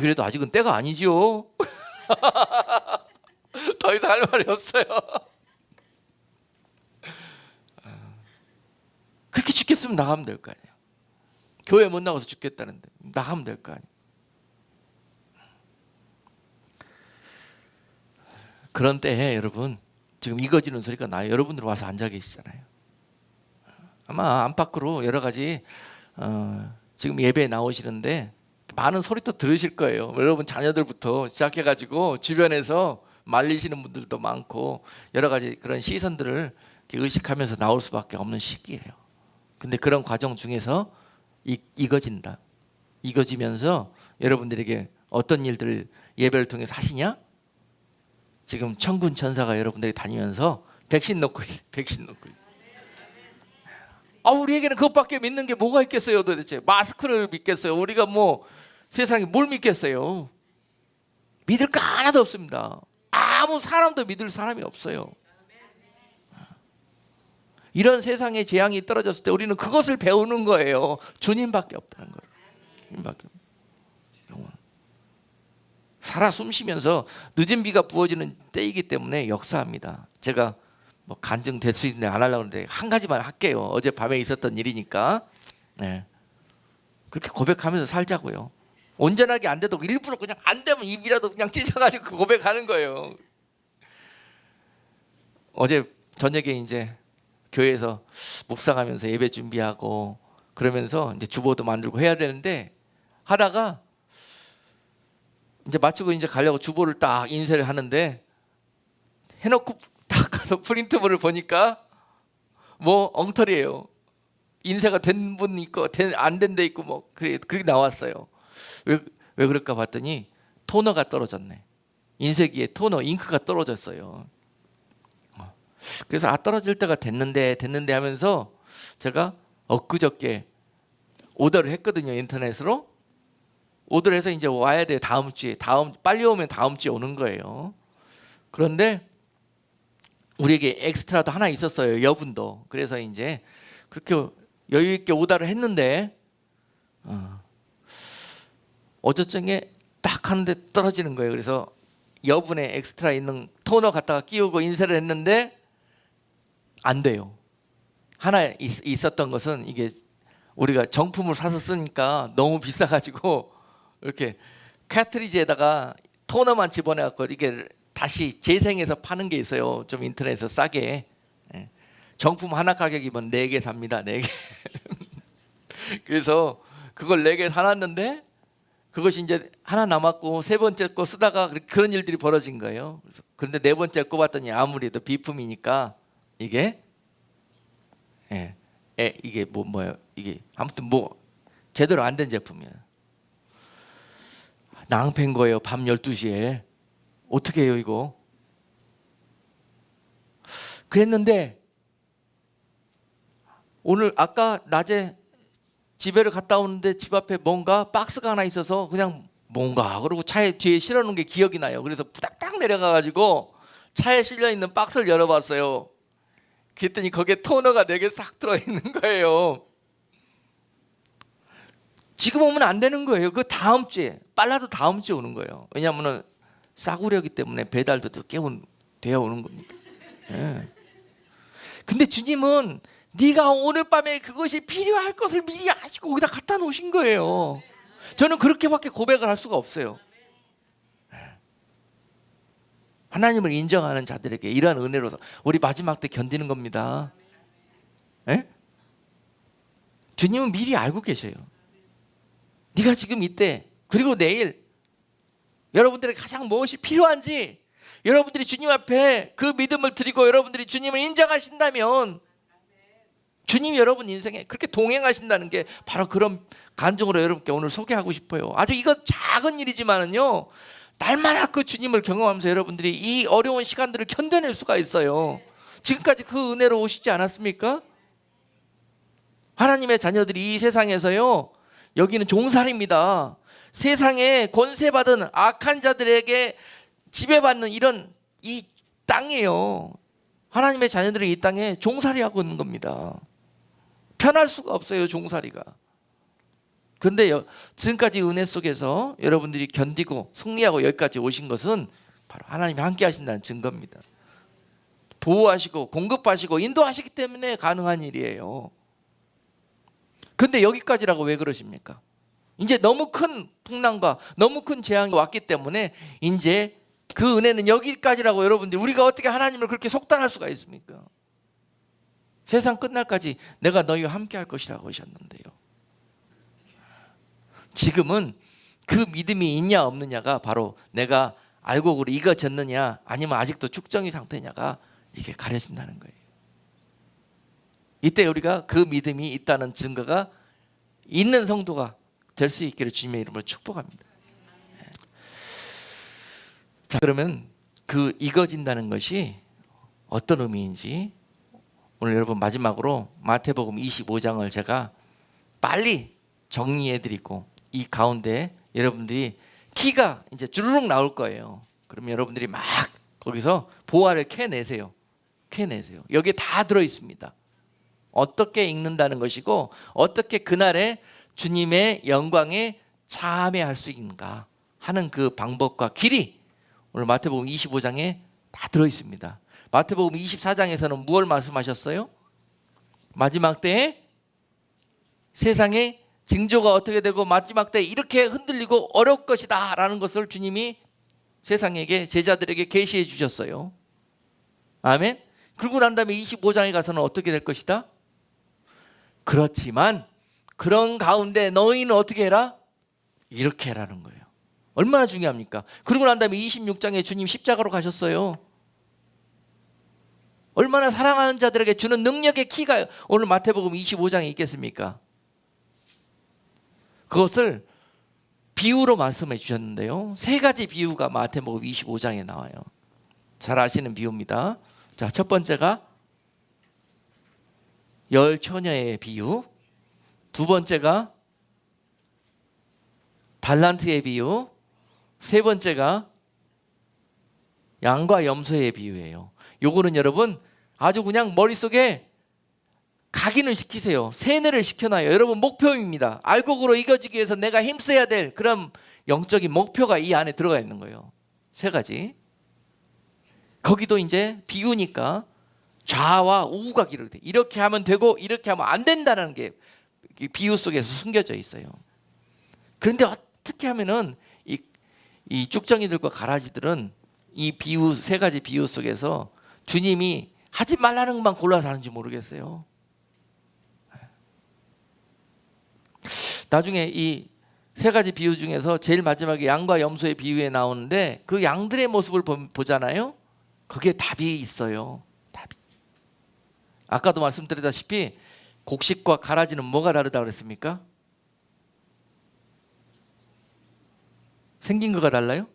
그래도 아직은 때가 아니지요. 더 이상 할 말이 없어요. 그렇게 죽겠으면 나가면 될 거 아니에요. 교회 못 나가서 죽겠다는데 나가면 될 거 아니에요. 그런 때에 여러분 지금 익어지는 소리가 나요. 여러분들 와서 앉아 계시잖아요. 아마 안팎으로 여러 가지 지금 예배에 나오시는데 많은 소리도 들으실 거예요. 여러분 자녀들부터 시작해가지고 주변에서 말리시는 분들도 많고 여러 가지 그런 시선들을 의식하면서 나올 수밖에 없는 시기예요. 근데 그런 과정 중에서 익어진다. 익어지면서 여러분들에게 어떤 일들을 예배를 통해서 하시냐? 지금 천군 천사가 여러분들이 다니면서 백신 놓고 있어요. 백신 놓고 있어요. 우리에게는 그것밖에 믿는 게 뭐가 있겠어요? 도대체 마스크를 믿겠어요? 우리가 뭐 세상에 뭘 믿겠어요? 믿을 거 하나도 없습니다. 아무 사람도 믿을 사람이 없어요. 이런 세상의 재앙이 떨어졌을 때 우리는 그것을 배우는 거예요. 주님밖에 없다는 거예요. 주님밖에 없어요. 살아 숨쉬면서 늦은 비가 부어지는 때이기 때문에 역사합니다. 제가 뭐 간증 될 수 있는데 안 하려고 하는데 한 가지만 할게요. 어제 밤에 있었던 일이니까. 그렇게 고백하면서 살자고요. 온전하게 안 돼도 일부러 그냥 안 되면 입이라도 그냥 찢어가지고 고백하는 거예요. 어제 저녁에 이제 교회에서 묵상하면서 예배 준비하고 그러면서 이제 주보도 만들고 해야 되는데, 하다가 이제 마치고 이제 가려고 주보를 딱 인쇄를 하는데 해놓고 딱 가서 프린트본을 보니까 뭐 엉터리예요. 인쇄가 된 분 있고 안 된 데 있고 뭐 그렇게 나왔어요. 왜 그럴까 봤더니 토너가 떨어졌네. 인쇄기에 토너 잉크가 떨어졌어요. 그래서 떨어질 때가 됐는데 하면서 제가 엊그저께 오더를 했거든요. 인터넷으로 오더를 해서 이제 와야 돼요. 다음 주에 빨리 오면 다음 주에 오는 거예요. 그런데 우리에게 엑스트라도 하나 있었어요. 여분도. 그래서 이제 그렇게 여유 있게 오더를 했는데 어저께 딱 하는데 떨어지는 거예요. 그래서 여분에 엑스트라 있는 토너 갖다가 끼우고 인쇄를 했는데 안 돼요. 하나 있었던 것은 이게 우리가 정품을 사서 쓰니까 너무 비싸가지고 이렇게 카트리지에다가 토너만 집어내갖고 이게 다시 재생해서 파는 게 있어요. 좀 인터넷에서 싸게. 정품 하나 가격이면 4개 삽니다. 4개. 그래서 그걸 4개 사놨는데 그것이 이제 하나 남았고 세 번째 거 쓰다가 그런 일들이 벌어진 거예요. 그런데 네 번째 거 봤더니 아무래도 비품이니까 이게 이게 뭐예요? 이게 아무튼 뭐 제대로 안 된 제품이에요. 낭패인 거예요. 밤 12시에. 어떻게 해요 이거? 그랬는데 오늘 아까 낮에 집에를 갔다 오는데 집 앞에 뭔가 박스가 하나 있어서 그냥 뭔가 그러고 차에 뒤에 실어놓은 게 기억이 나요. 그래서 부닥딱 내려가가지고 차에 실려있는 박스를 열어봤어요. 그랬더니 거기에 토너가 4개 싹 들어있는 거예요. 지금 오면 안 되는 거예요. 그 다음 주에, 빨라도 다음 주에 오는 거예요. 왜냐하면 싸구려기 때문에 배달도 되어 오는 겁니다. 근데 주님은 네가 오늘 밤에 그것이 필요할 것을 미리 아시고 거기다 갖다 놓으신 거예요. 저는 그렇게밖에 고백을 할 수가 없어요. 하나님을 인정하는 자들에게 이러한 은혜로서 우리 마지막 때 견디는 겁니다. 주님은 미리 알고 계셔요. 네가 지금 이때 그리고 내일 여러분들에게 가장 무엇이 필요한지 여러분들이 주님 앞에 그 믿음을 드리고 여러분들이 주님을 인정하신다면 주님이 여러분 인생에 그렇게 동행하신다는 게 바로 그런 간증으로 여러분께 오늘 소개하고 싶어요. 아주 이건 작은 일이지만은요 날마다 그 주님을 경험하면서 여러분들이 이 어려운 시간들을 견뎌낼 수가 있어요. 지금까지 그 은혜로 오시지 않았습니까? 하나님의 자녀들이 이 세상에서요 여기는 종살이입니다. 세상에 권세받은 악한 자들에게 지배받는 이런 이 땅이에요. 하나님의 자녀들이 이 땅에 종살이하고 있는 겁니다. 편할 수가 없어요 종살이가. 그런데 지금까지 은혜 속에서 여러분들이 견디고 승리하고 여기까지 오신 것은 바로 하나님이 함께 하신다는 증거입니다. 보호하시고 공급하시고 인도하시기 때문에 가능한 일이에요. 그런데 여기까지라고 왜 그러십니까? 이제 너무 큰 풍랑과 너무 큰 재앙이 왔기 때문에 이제 그 은혜는 여기까지라고 여러분들 우리가 어떻게 하나님을 그렇게 속단할 수가 있습니까? 세상 끝날까지 내가 너희와 함께 할 것이라고 하셨는데요. 지금은 그 믿음이 있냐 없느냐가 바로 내가 알고 그래 익어졌느냐 아니면 아직도 축정의 상태냐가 이게 가려진다는 거예요. 이때 우리가 그 믿음이 있다는 증거가 있는 성도가 될 수 있기를 주님의 이름으로 축복합니다. 자, 그러면 그 익어진다는 것이 어떤 의미인지 오늘 여러분 마지막으로 마태복음 25장을 제가 빨리 정리해드리고 이 가운데 여러분들이 키가 이제 주르륵 나올 거예요. 그러면 여러분들이 막 거기서 보화를 캐내세요. 여기에 다 들어있습니다. 어떻게 읽는다는 것이고 어떻게 그날에 주님의 영광에 참여할 수 있는가 하는 그 방법과 길이 오늘 마태복음 25장에 다 들어있습니다. 마태복음 24장에서는 무엇을 말씀하셨어요? 마지막 때에 세상에 징조가 어떻게 되고 마지막 때에 이렇게 흔들리고 어려울 것이다 라는 것을 주님이 세상에게 제자들에게 계시해 주셨어요. 아멘. 그러고 난 다음에 25장에 가서는 어떻게 될 것이다? 그렇지만 그런 가운데 너희는 어떻게 해라? 이렇게 해라는 거예요. 얼마나 중요합니까? 그러고 난 다음에 26장에 주님 십자가로 가셨어요. 얼마나 사랑하는 자들에게 주는 능력의 키가 오늘 마태복음 25장에 있겠습니까? 그것을 비유로 말씀해 주셨는데요. 3가지 비유가 마태복음 25장에 나와요. 잘 아시는 비유입니다. 자, 첫 번째가 열 처녀의 비유, 두 번째가 달란트의 비유, 세 번째가 양과 염소의 비유예요. 요거는 여러분 아주 그냥 머릿속에 각인을 시키세요. 세뇌를 시켜놔요. 여러분 목표입니다. 알곡으로 이겨지기 위해서 내가 힘써야 될 그런 영적인 목표가 이 안에 들어가 있는 거예요. 세 가지. 거기도 이제 비유니까 좌와 우가 기록돼. 이렇게 하면 되고 이렇게 하면 안 된다는 게 비유 속에서 숨겨져 있어요. 그런데 어떻게 하면은 이 쭉정이들과 가라지들은 이 비유 세 가지 비유 속에서 주님이 하지 말라는 것만 골라서 하는지 모르겠어요. 나중에 이 세 가지 비유 중에서 제일 마지막에 양과 염소의 비유에 나오는데 그 양들의 모습을 보잖아요. 거기에 답이 있어요. 답이. 아까도 말씀드렸다시피 곡식과 가라지는 뭐가 다르다고 그랬습니까? 생긴 거가 달라요?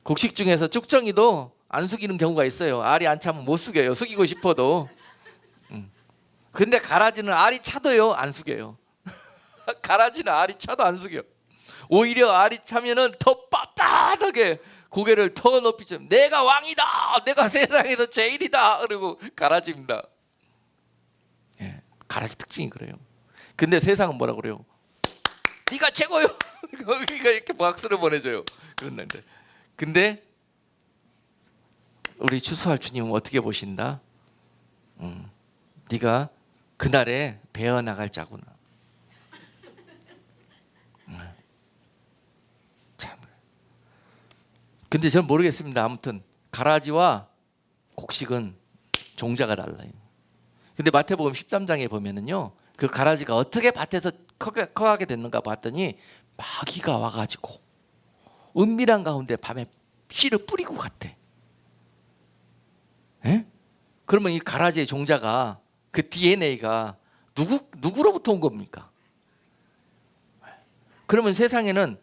곡식 중에서 쭉정이도 안 숙이는 경우가 있어요. 알이 안 차면 못 숙여요. 숙이고 싶어도. 근데 가라지는 알이 차도요 안 숙여요. 가라지는 알이 차도 안 숙여. 오히려 알이 차면은 더 빳빳하게 고개를 더 높이 쳐. 내가 왕이다. 내가 세상에서 제일이다. 그리고 가라지입니다. 예, 가라지 특징이 그래요. 근데 세상은 뭐라 그래요? 네가 최고요. 그러니까 이렇게 박수를 보내줘요. 그런데 근데 우리 추수할 주님은 어떻게 보신다? 네가 그날에 베어 나갈 자구나. 참. 근데 저는 모르겠습니다. 아무튼 가라지와 곡식은 종자가 달라요. 근데 마태복음 13장에 보면은요, 그 가라지가 어떻게 밭에서 커가게 됐는가 봤더니 마귀가 와가지고 은밀한 가운데 밤에 씨를 뿌리고 갔대. 에? 그러면 이 가라지의 종자가 그 DNA가 누구로부터 온 겁니까? 그러면 세상에는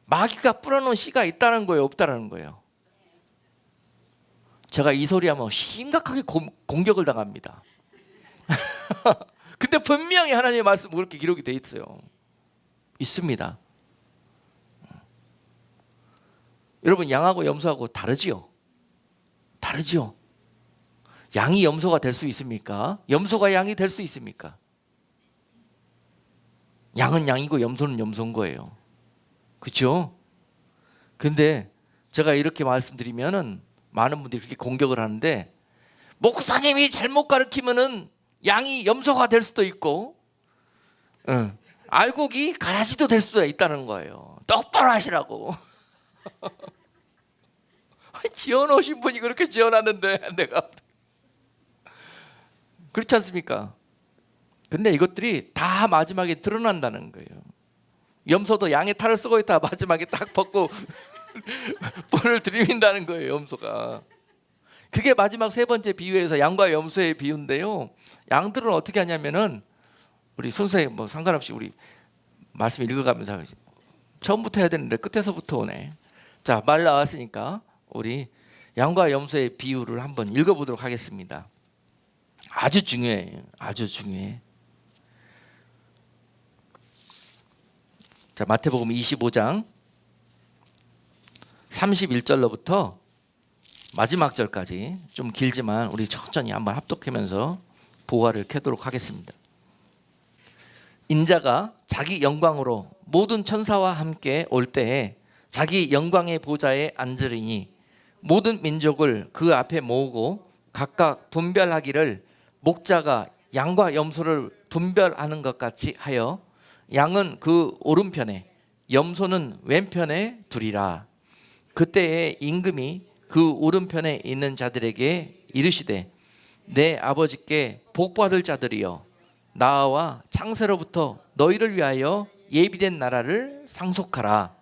마귀가 뿌려놓은 씨가 있다는 거예요, 없다는 거예요? 제가 이 소리하면 심각하게 공격을 당합니다. 근데 분명히 하나님의 말씀 그렇게 기록이 돼 있어요. 있습니다. 여러분 양하고 염소하고 다르지요? 다르지요? 양이 염소가 될 수 있습니까? 염소가 양이 될 수 있습니까? 양은 양이고 염소는 염소인 거예요. 그렇죠? 근데 제가 이렇게 말씀드리면은 많은 분들이 그렇게 공격을 하는데, 목사님이 잘못 가르치면은 양이 염소가 될 수도 있고, 알곡이 가라지도 될 수도 있다는 거예요. 똑바로 하시라고. 지어놓으신 분이 그렇게 지어놨는데 내가 그렇지 않습니까? 근데 이것들이 다 마지막에 드러난다는 거예요. 염소도 양의 탈을 쓰고 있다 마지막에 딱 벗고 뿔을 들이민다는 거예요. 염소가. 그게 마지막 세 번째 비유에서 양과 염소의 비유인데요. 양들은 어떻게 하냐면은 우리 순서에 뭐 상관없이 우리 말씀 읽어가면서 처음부터 해야 되는데 끝에서부터 오네. 자, 말 나왔으니까 우리 양과 염소의 비유를 한번 읽어보도록 하겠습니다. 아주 중요해요. 아주 중요해. 자, 마태복음 25장 31절로부터 마지막 절까지 좀 길지만 우리 천천히 한번 합독하면서 보화를 켜도록 하겠습니다. 인자가 자기 영광으로 모든 천사와 함께 올 때에 자기 영광의 보좌에 앉으리니 모든 민족을 그 앞에 모으고 각각 분별하기를 목자가 양과 염소를 분별하는 것 같이 하여 양은 그 오른편에 염소는 왼편에 두리라. 그때에 임금이 그 오른편에 있는 자들에게 이르시되 내 아버지께 복받을 자들이여 나와 창세로부터 너희를 위하여 예비된 나라를 상속하라.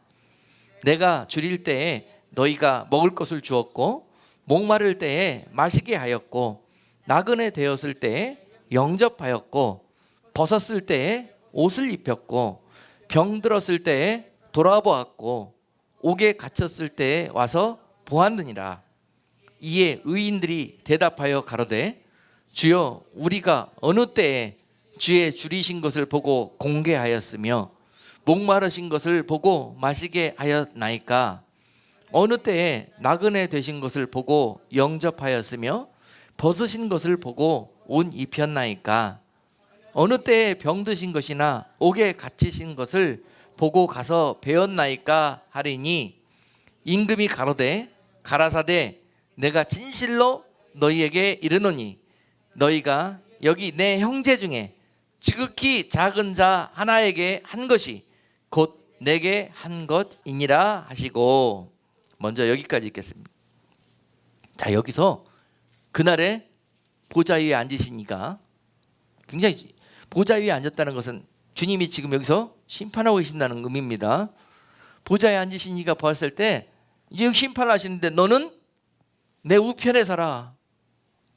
내가 줄일 때에 너희가 먹을 것을 주었고 목마를 때에 마시게 하였고 나그네 되었을 때에 영접하였고 벗었을 때에 옷을 입혔고 병들었을 때에 돌아보았고 옥에 갇혔을 때에 와서 보았느니라. 이에 의인들이 대답하여 가로되 주여 우리가 어느 때에 주의 줄이신 것을 보고 공개하였으며 목마르신 것을 보고 마시게 하였나이까? 어느 때에 나그네 되신 것을 보고 영접하였으며 벗으신 것을 보고 옷 입혔나이까? 어느 때에 병드신 것이나 옥에 갇히신 것을 보고 가서 배웠나이까 하리니 임금이 가로되 가라사대 내가 진실로 너희에게 이르노니 너희가 여기 내 형제 중에 지극히 작은 자 하나에게 한 것이 곧 내게 한 것이니라 하시고. 먼저 여기까지 읽겠습니다. 자, 여기서 그날에 보좌 위에 앉으신 이가, 굉장히 보좌 위에 앉았다는 것은 주님이 지금 여기서 심판하고 계신다는 의미입니다. 보좌에 앉으신 이가 보았을 때 이제 심판을 하시는데 너는 내 우편에 서라.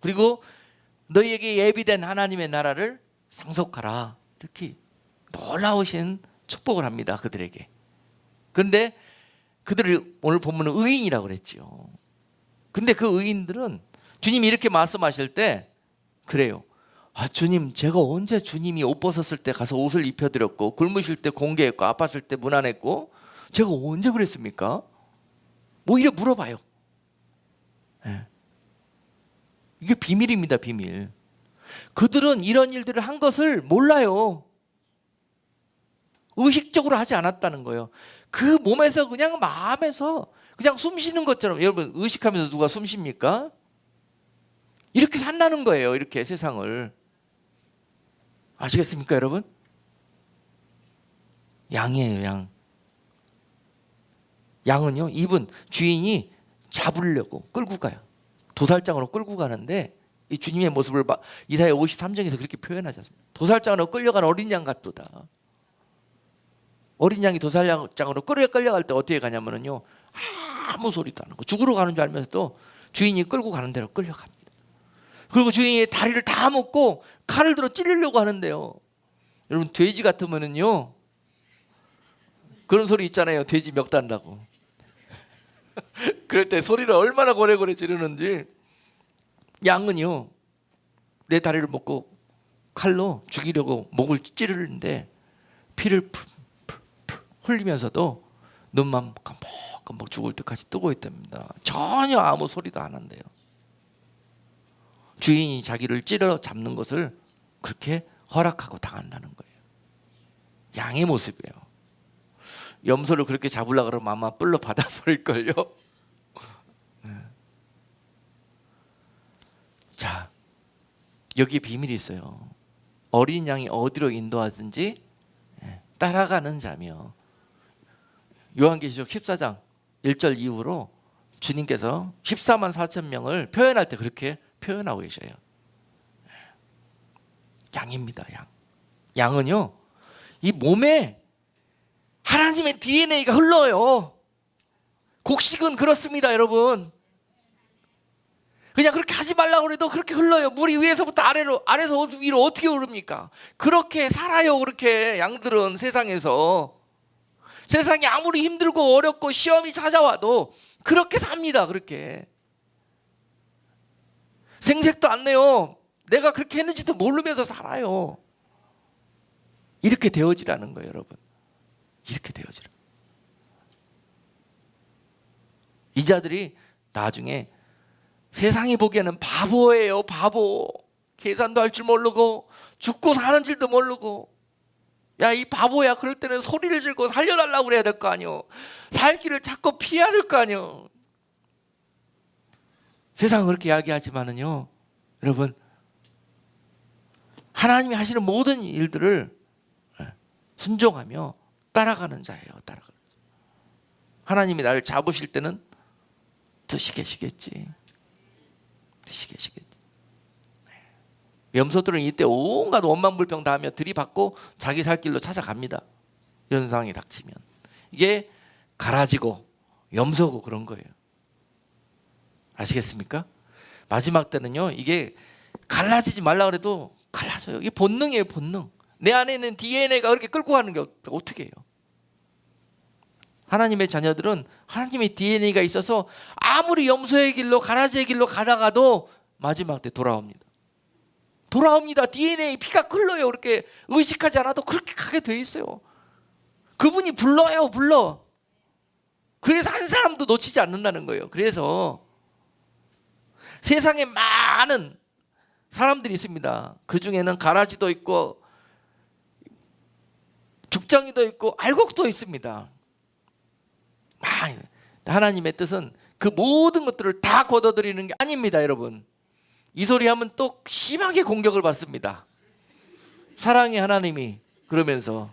그리고 너희에게 예비된 하나님의 나라를 상속하라. 이렇게 놀라우신 축복을 합니다. 그들에게. 그런데 그들을 오늘 본문은 의인이라고 그랬죠. 근데 그 의인들은 주님이 이렇게 말씀하실 때 그래요. 아, 주님, 제가 언제 주님이 옷 벗었을 때 가서 옷을 입혀드렸고 굶으실 때 공개했고 아팠을 때 문안했고 제가 언제 그랬습니까? 뭐 이래 물어봐요. 네. 이게 비밀입니다. 비밀. 그들은 이런 일들을 한 것을 몰라요. 의식적으로 하지 않았다는 거예요. 그 몸에서 그냥 마음에서 그냥 숨 쉬는 것처럼. 여러분, 의식하면서 누가 숨 쉽니까? 이렇게 산다는 거예요. 이렇게 세상을. 아시겠습니까, 여러분? 양이에요, 양. 양은요, 이분 주인이 잡으려고 끌고 가요. 도살장으로 끌고 가는데 이 주님의 모습을 이사야 53장에서 그렇게 표현하지 않습니까? 도살장으로 끌려간 어린 양 같도다. 어린 양이 도살장으로 끌려갈 때 어떻게 가냐면요, 아무 소리도 안 하고 죽으러 가는 줄 알면서도 주인이 끌고 가는 대로 끌려갑니다. 그리고 주인이 다리를 다 묶고 칼을 들어 찌르려고 하는데요. 여러분, 돼지 같으면은요, 그런 소리 있잖아요. 돼지 멱 단다고. 그럴 때 소리를 얼마나 고래고래 지르는지. 양은요, 내 다리를 묶고 칼로 죽이려고 목을 찌르는데 피를 흘리면서도 눈만 깜빡깜빡 죽을 때까지 뜨고 있답니다. 전혀 아무 소리도 안 한대요. 주인이 자기를 찌르러 잡는 것을 그렇게 허락하고 당한다는 거예요. 양의 모습이에요. 염소를 그렇게 잡으려고 그러면 아마 뿔로 받아버릴걸요. 자, 여기 비밀이 있어요. 어린 양이 어디로 인도하든지 따라가는 자며. 요한계시록 14장 1절 이후로 주님께서 14만 4천 명을 표현할 때 그렇게 표현하고 계셔요. 양입니다. 양. 양은요, 이 몸에 하나님의 DNA가 흘러요. 곡식은 그렇습니다, 여러분. 그냥 그렇게 하지 말라고 해도 그렇게 흘러요. 물이 위에서부터 아래로, 아래에서 위로 어떻게 오릅니까? 그렇게 살아요. 그렇게 양들은 세상에서. 세상이 아무리 힘들고 어렵고 시험이 찾아와도 그렇게 삽니다. 그렇게. 생색도 안 내요. 내가 그렇게 했는지도 모르면서 살아요. 이렇게 되어지라는 거예요, 여러분. 이렇게 되어지라. 이 자들이 나중에 세상이 보기에는 바보예요. 바보. 계산도 할 줄 모르고 죽고 사는 줄도 모르고. 야, 이 바보야. 그럴 때는 소리를 지르고 살려달라고 그래야 될 거 아니요. 살 길을 찾고 피해야 될 거 아니요. 세상은 그렇게 이야기하지만은요, 여러분, 하나님이 하시는 모든 일들을 순종하며 따라가는 자예요. 따라가는 자. 하나님이 나를 잡으실 때는 드시겠지. 드시겠지. 염소들은 이때 온갖 원망불평 다 하며 들이받고 자기 살 길로 찾아갑니다. 이런 상황이 닥치면. 이게 갈아지고 염소고 그런 거예요. 아시겠습니까? 마지막 때는요, 이게 갈라지지 말라 그래도 갈라져요. 이게 본능이에요. 본능. 내 안에 있는 DNA가 그렇게 끌고 가는 게 어떻게 해요? 하나님의 자녀들은 하나님의 DNA가 있어서 아무리 염소의 길로 가라지의 길로 가다가도 마지막 때 돌아옵니다. 돌아옵니다. DNA 피가 끓어요. 그렇게 의식하지 않아도 그렇게 가게 돼 있어요. 그분이 불러요. 불러. 그래서 한 사람도 놓치지 않는다는 거예요. 그래서 세상에 많은 사람들이 있습니다. 그 중에는 가라지도 있고 죽정이도 있고 알곡도 있습니다. 하나님의 뜻은 그 모든 것들을 다 걷어들이는 게 아닙니다. 여러분, 이 소리 하면 또 심하게 공격을 받습니다. 사랑의 하나님이 그러면서.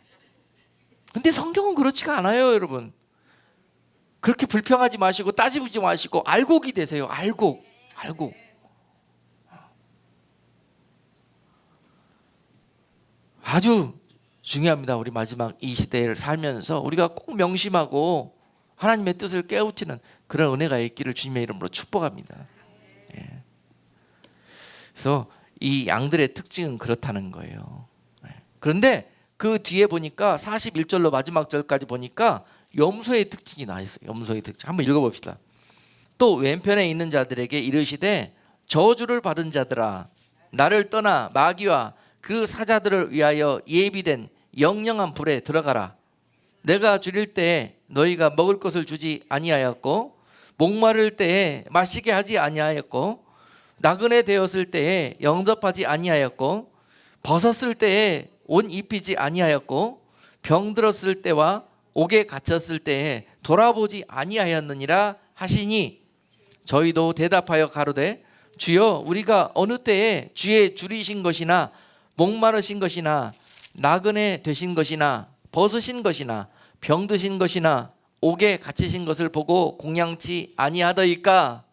근데 성경은 그렇지가 않아요. 여러분, 그렇게 불평하지 마시고 따지지 마시고 알곡이 되세요. 알곡. 아주 중요합니다. 우리 마지막 이 시대를 살면서 우리가 꼭 명심하고 하나님의 뜻을 깨우치는 그런 은혜가 있기를 주님의 이름으로 축복합니다. 예. 그래서 이 양들의 특징은 그렇다는 거예요. 그런데 그 뒤에 보니까 41절로 마지막 절까지 보니까 염소의 특징이 나와 있어요. 염소의 특징 한번 읽어봅시다. 또 왼편에 있는 자들에게 이르시되 저주를 받은 자들아, 나를 떠나 마귀와 그 사자들을 위하여 예비된 영영한 불에 들어가라. 내가 줄일 때에 너희가 먹을 것을 주지 아니하였고, 목마를 때에 마시게 하지 아니하였고, 나그네 되었을 때에 영접하지 아니하였고, 벗었을 때에 옷 입히지 아니하였고, 병들었을 때와 옥에 갇혔을 때에 돌아보지 아니하였느니라 하시니, 저희도 대답하여 가로되 주여, 우리가 어느 때에 주의 줄이신 것이나 목마르신 것이나 나그네 되신 것이나 벗으신 것이나 병드신 것이나 옥에 갇히신 것을 보고 공양치 아니하더이까?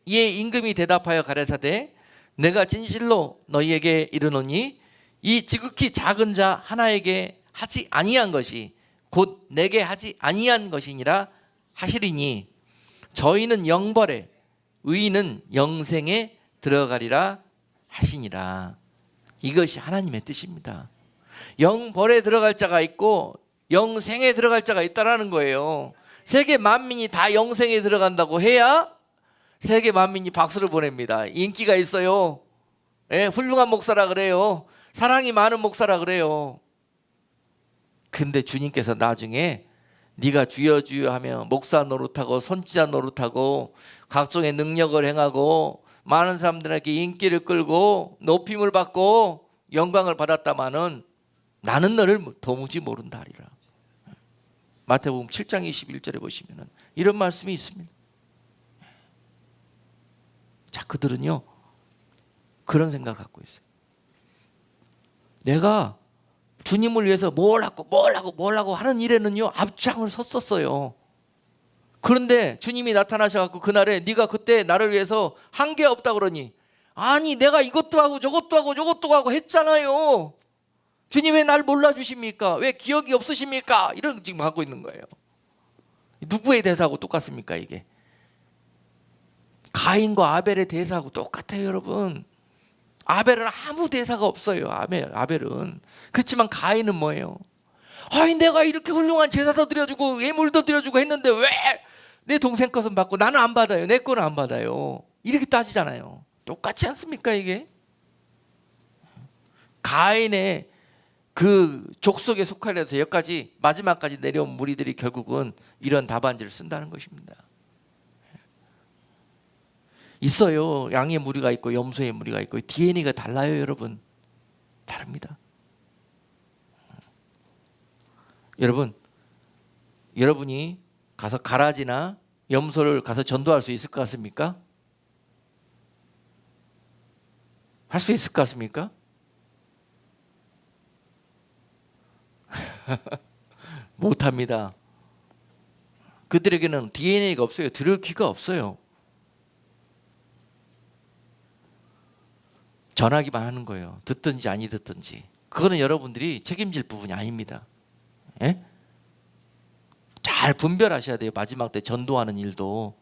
이에 임금이 대답하여 가라사대 내가 진실로 너희에게 이르노니 이 지극히 작은 자 하나에게 하지 아니한 것이 곧 내게 하지 아니한 것이니라 하시리니, 저희는 영벌에 의인은 영생에 들어가리라 하시니라. 이것이 하나님의 뜻입니다. 영벌에 들어갈 자가 있고 영생에 들어갈 자가 있다라는 거예요. 세계 만민이 다 영생에 들어간다고 해야 세계 만민이 박수를 보냅니다. 인기가 있어요. 예, 훌륭한 목사라 그래요. 사랑이 많은 목사라 그래요. 근데 주님께서 나중에 네가 주여 주여 하며 목사 노릇하고 선지자 노릇하고 각종의 능력을 행하고 많은 사람들에게 인기를 끌고 높임을 받고 영광을 받았다마는 나는 너를 도무지 모른다 하리라. 마태복음 7장 21절에 보시면 이런 말씀이 있습니다. 자, 그들은요 그런 생각을 갖고 있어요. 내가 주님을 위해서 뭘 하고 하는 일에는요 앞장을 섰었어요. 그런데 주님이 나타나셔갖고 그날에 네가 그때 나를 위해서 한 게 없다 그러니, 아니 내가 이것도 하고 저것도 하고 했잖아요. 주님 왜 날 몰라주십니까? 왜 기억이 없으십니까? 이런 지금 하고 있는 거예요. 누구의 대사하고 똑같습니까? 이게 가인과 아벨의 대사하고 똑같아요. 여러분, 아벨은 아무 대사가 없어요. 아벨은. 그렇지만 가인은 뭐예요? 아니 내가 이렇게 훌륭한 제사도 드려주고 예물도 드려주고 했는데 왜 내 동생 것은 받고 나는 안 받아요? 내 거는 안 받아요? 이렇게 따지잖아요. 똑같지 않습니까? 이게 가인의 그 족속에 속하여서 여기까지 마지막까지 내려온 무리들이 결국은 이런 답안지를 쓴다는 것입니다. 있어요. 양의 무리가 있고 염소의 무리가 있고 DNA가 달라요. 여러분, 다릅니다. 여러분이 가서 가라지나 염소를 가서 전도할 수 있을 것 같습니까? 할 수 있을 것 같습니까? 못합니다. 그들에게는 DNA가 없어요. 들을 귀가 없어요. 전하기만 하는 거예요. 듣든지 아니 듣든지. 그거는 여러분들이 책임질 부분이 아닙니다. 예? 잘 분별하셔야 돼요. 마지막 때 전도하는 일도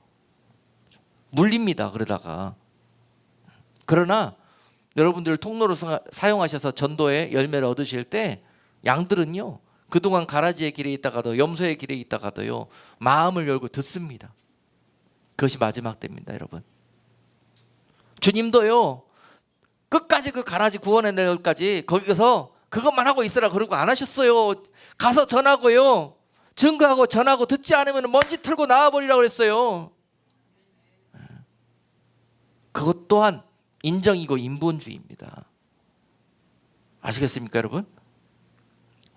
물립니다. 그러다가. 그러나 여러분들 통로로 사용하셔서 전도의 열매를 얻으실 때 양들은요 그동안 가라지의 길에 있다가도 염소의 길에 있다가도요 마음을 열고 듣습니다. 그것이 마지막 때입니다, 여러분. 주님도요 끝까지 그 가라지 구원의 날까지 거기서 그것만 하고 있으라 그러고 안 하셨어요. 가서 전하고요 증거하고 전하고 듣지 않으면 먼지 틀고 나와버리라고 그랬어요. 그것 또한 인정이고 인본주의입니다. 아시겠습니까, 여러분?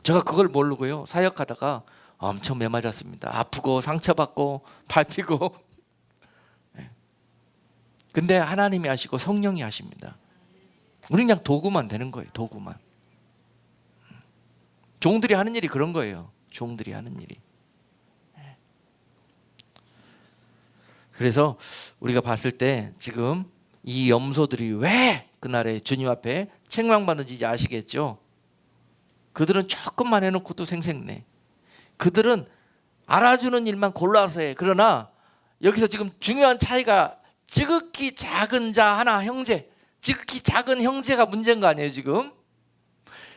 제가 그걸 모르고요 사역하다가 엄청 매맞았습니다. 아프고 상처받고 밟히고. 근데 하나님이 하시고 성령이 하십니다. 우리 그냥 도구만 되는 거예요. 도구만. 종들이 하는 일이 그런 거예요. 종들이 하는 일이. 그래서 우리가 봤을 때 지금 이 염소들이 왜 그날에 주님 앞에 책망받는지 아시겠죠? 그들은 조금만 해놓고도 생색내. 그들은 알아주는 일만 골라서 해. 그러나 여기서 지금 중요한 차이가 지극히 작은 자 하나 형제, 지극히 작은 형제가 문제인 거 아니에요 지금?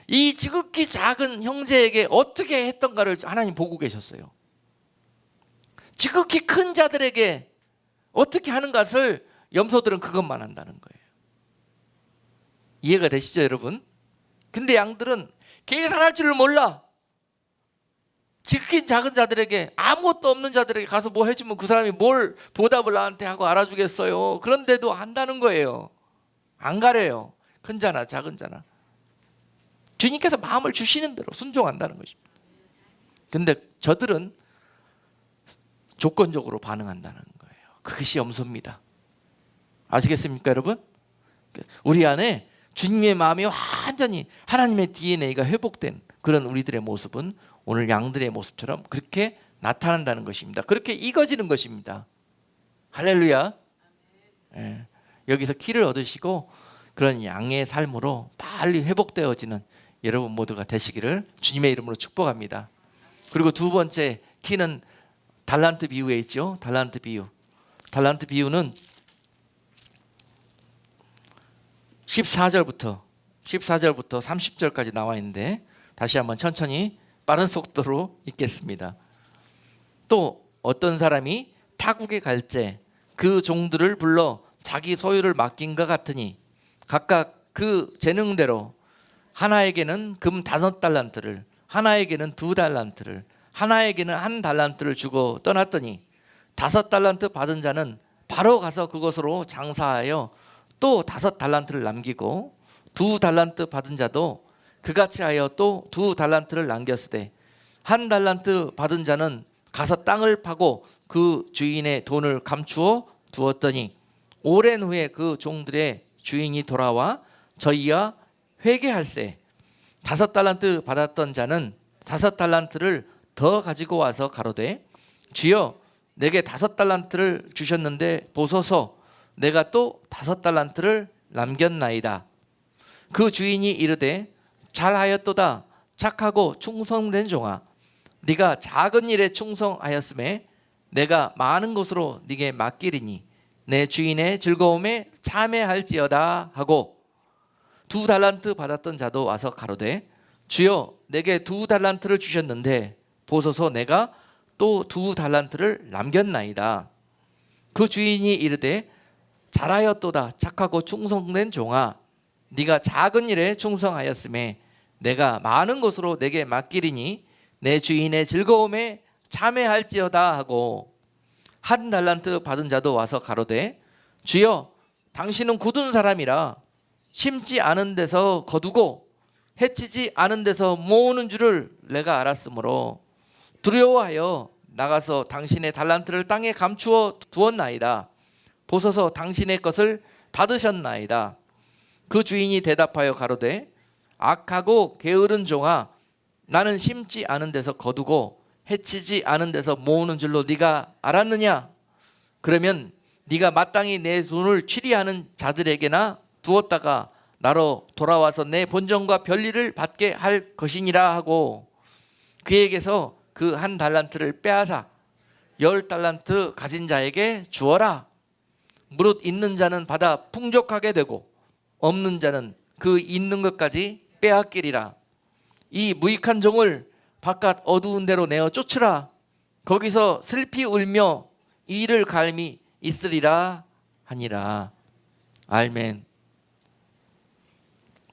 이 지극히 작은 형제에게 어떻게 했던가를 하나님 보고 계셨어요. 지극히 큰 자들에게 어떻게 하는 것을 염소들은 그것만 한다는 거예요. 이해가 되시죠, 여러분? 근데 양들은 계산할 줄을 몰라. 지극히 작은 자들에게, 아무것도 없는 자들에게 가서 뭐 해주면 그 사람이 뭘 보답을 나한테 하고 알아주겠어요. 그런데도 한다는 거예요. 안 가려요. 큰 자나 작은 자나. 주님께서 마음을 주시는 대로 순종한다는 것입니다. 근데 저들은 조건적으로 반응한다는 거예요. 그것이 염소입니다. 아시겠습니까, 여러분? 우리 안에 주님의 마음이 완전히 하나님의 DNA가 회복된 그런 우리들의 모습은 오늘 양들의 모습처럼 그렇게 나타난다는 것입니다. 그렇게 익어지는 것입니다. 할렐루야. 예. 여기서 키를 얻으시고 그런 양의 삶으로 빨리 회복되어지는 여러분 모두가 되시기를 주님의 이름으로 축복합니다. 그리고 두 번째 키는 달란트 비유에 있죠. 달란트 비유. 달란트 비유는 14절부터 30절까지 나와 있는데 다시 한번 천천히 빠른 속도로 읽겠습니다. 또 어떤 사람이 타국에 갈 때 그 종들을 불러 자기 소유를 맡긴 것 같으니 각각 그 재능대로 하나에게는 금 5달란트를, 하나에게는 2달란트를, 하나에게는 1달란트를 주고 떠났더니 5달란트 받은 자는 바로 가서 그것으로 장사하여 또 5달란트를 남기고 2달란트 받은 자도 그같이 하여 또 2달란트를 남겼으되 1달란트 받은 자는 가서 땅을 파고 그 주인의 돈을 감추어 두었더니 오랜 후에 그 종들의 주인이 돌아와 저희와 회개할세 5달란트 받았던 자는 5달란트를 더 가지고 와서 가로되 주여 내게 5달란트를 주셨는데 보소서 내가 또 5달란트를 남겼나이다. 그 주인이 이르되 잘하였도다 착하고 충성된 종아 네가 작은 일에 충성하였음에 내가 많은 것으로 네게 맡기리니 내 주인의 즐거움에 참여할지어다 하고 2달란트 받았던 자도 와서 가로되 주여 내게 2달란트를 주셨는데 보소서 내가 또 2달란트를 남겼나이다. 그 주인이 이르되 잘하였도다 착하고 충성된 종아 네가 작은 일에 충성하였음에 내가 많은 것으로 내게 맡기리니 내 주인의 즐거움에 참여할지어다 하고 1달란트 받은 자도 와서 가로되 주여 당신은 굳은 사람이라 심지 않은 데서 거두고 해치지 않은 데서 모으는 줄을 내가 알았으므로 두려워하여 나가서 당신의 달란트를 땅에 감추어 두었나이다. 보소서 당신의 것을 받으셨나이다. 그 주인이 대답하여 가로되 악하고 게으른 종아 나는 심지 않은 데서 거두고 해치지 않은 데서 모으는 줄로 네가 알았느냐? 그러면 네가 마땅히 내 돈을 취리하는 자들에게나 두었다가 나로 돌아와서 내 본전과 별일을 받게 할 것이니라 하고 그에게서 그 1달란트를 빼앗아 10달란트 가진 자에게 주어라. 무릇 있는 자는 받아 풍족하게 되고 없는 자는 그 있는 것까지 빼앗기리라. 이 무익한 종을 바깥 어두운 데로 내어 쫓으라. 거기서 슬피 울며 이를 갈미 있으리라 하니라. 아멘.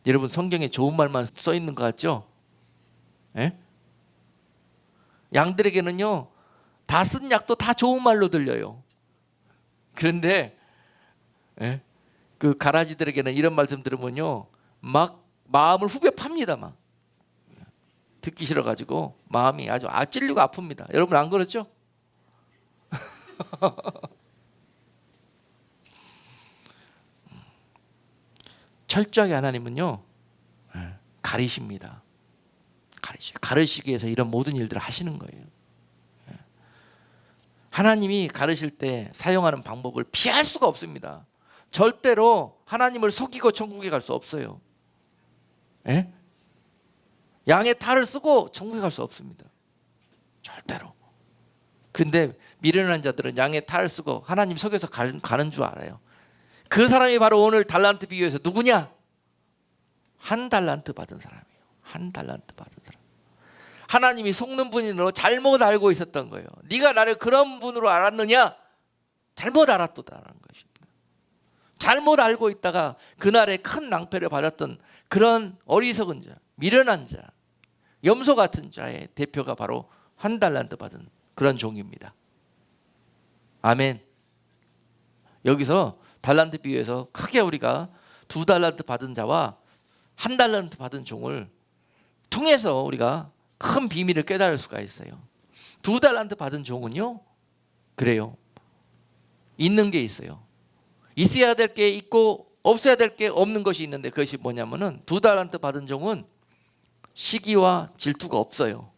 여러분 성경에 좋은 말만 써 있는 것 같죠? 예? 양들에게는요 다 쓴 약도 다 좋은 말로 들려요. 그런데 예? 그 가라지들에게는 이런 말씀 들으면요 막 마음을 후벼 팝니다. 막 듣기 싫어가지고 마음이 아주 찔리고 아픕니다. 여러분 안 그렇죠? 철저하게 하나님은요 가리십니다. 가르시기 위해서 이런 모든 일들을 하시는 거예요. 하나님이 가르실 때 사용하는 방법을 피할 수가 없습니다. 절대로 하나님을 속이고 천국에 갈 수 없어요. 예? 양의 탈을 쓰고 천국에 갈 수 없습니다. 절대로. 근데 미련한 자들은 양의 탈을 쓰고 하나님 속에서 가는 줄 알아요. 그 사람이 바로 오늘 달란트 비유에서 누구냐? 한 달란트 받은 사람이에요. 한 달란트 받은 사람. 하나님이 속는 분으로 잘못 알고 있었던 거예요. 네가 나를 그런 분으로 알았느냐? 잘못 알았도다라는 것입니다. 잘못 알고 있다가 그날에 큰 낭패를 받았던 그런 어리석은 자, 미련한 자, 염소 같은 자의 대표가 바로 한 달란트 받은 그런 종입니다. 아멘. 여기서 달란트 비유에서 크게 우리가 2달란트 받은 자와 1달란트 받은 종을 통해서 우리가 큰 비밀을 깨달을 수가 있어요. 2달란트 받은 종은요 그래요. 있는 게 있어요. 있어야 될 게 있고 없어야 될 게 없는 것이 있는데 그것이 뭐냐면은 2달란트 받은 종은 시기와 질투가 없어요.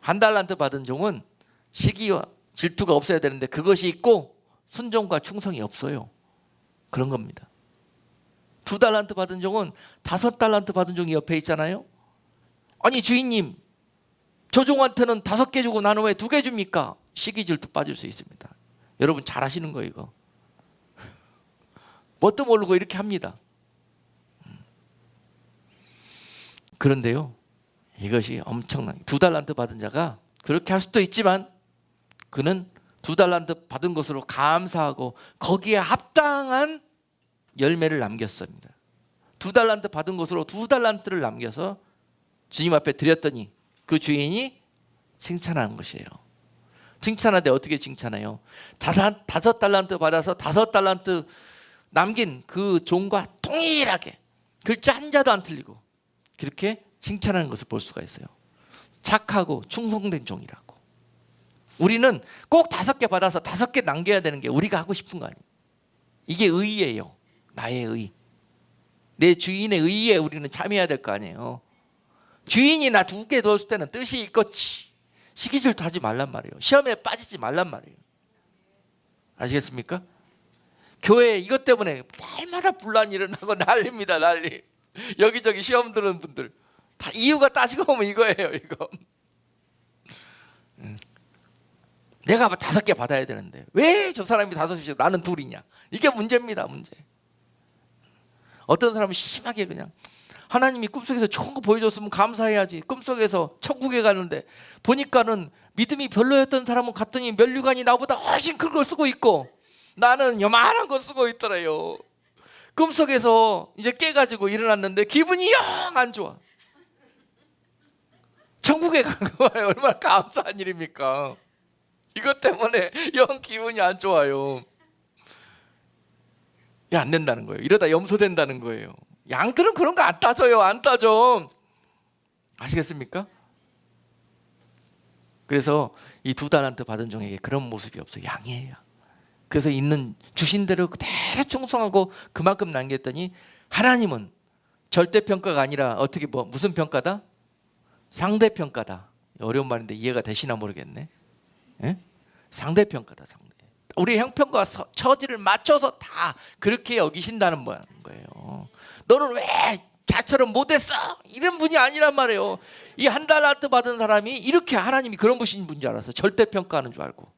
1달란트 받은 종은 시기와 질투가 없어야 되는데 그것이 있고 순종과 충성이 없어요. 그런 겁니다. 2달란트 받은 종은 5달란트 받은 종이 옆에 있잖아요. 아니 주인님 저 종한테는 5개 주고 나는 왜 2개 줍니까? 시기 질투 빠질 수 있습니다. 여러분 잘 하시는 거예요 이거. 뭣도 모르고 이렇게 합니다. 그런데요 이것이 엄청난 2달란트 받은 자가 그렇게 할 수도 있지만 그는 2달란트 받은 것으로 감사하고 거기에 합당한 열매를 남겼습니다. 2달란트 받은 것으로 2달란트를 남겨서 주님 앞에 드렸더니 그 주인이 칭찬하는 것이에요. 칭찬하되 어떻게 칭찬해요? 5달란트 받아서 5달란트 남긴 그 종과 동일하게 글자 한 자도 안 틀리고 그렇게 칭찬하는 것을 볼 수가 있어요. 착하고 충성된 종이라고. 우리는 꼭 5개 받아서 5개 남겨야 되는 게 우리가 하고 싶은 거 아니에요. 이게 의예요. 나의 의. 내 주인의 의에 우리는 참여해야 될 거 아니에요. 주인이 나 2개 넣었을 때는 뜻이 있겠지. 시기질투 하지 말란 말이에요. 시험에 빠지지 말란 말이에요. 아시겠습니까? 교회에 이것 때문에 날마다 분란이 일어나고 난리입니다. 난리. 여기저기 시험 드는 분들 다 이유가 따지고 보면 이거예요. 이거. 내가 5개 받아야 되는데 왜 저 사람이 5이고 나는 2이냐. 이게 문제입니다. 문제. 어떤 사람은 심하게 그냥 하나님이 꿈속에서 좋은 거 보여줬으면 감사해야지. 꿈속에서 천국에 가는데 보니까는 믿음이 별로였던 사람은 갔더니 면류관이 나보다 훨씬 큰 걸 쓰고 있고 나는 요만한 걸 쓰고 있더래요. 꿈속에서 이제 깨가지고 일어났는데 기분이 영 안 좋아. 천국에 간 거예요. 얼마나 감사한 일입니까? 이것 때문에 영 기분이 안 좋아요. 안 된다는 거예요. 이러다 염소 된다는 거예요. 양들은 그런 거 안 따져요. 안 따져. 아시겠습니까? 그래서 이 2달란트 받은 종에게 그런 모습이 없어요. 양이에요. 그래서 있는 주신 대로 그대로 충성하고 그만큼 남겼더니 하나님은 절대평가가 아니라 어떻게 무슨 평가다? 상대평가다. 어려운 말인데 이해가 되시나 모르겠네. 예? 상대평가다. 상대. 우리 형편과 처지를 맞춰서 다 그렇게 여기신다는 거예요. 너는 왜 자처럼 못했어? 이런 분이 아니란 말이에요. 이 1달란트 받은 사람이 이렇게 하나님이 그런 분인 줄 알았어. 절대평가하는 줄 알고.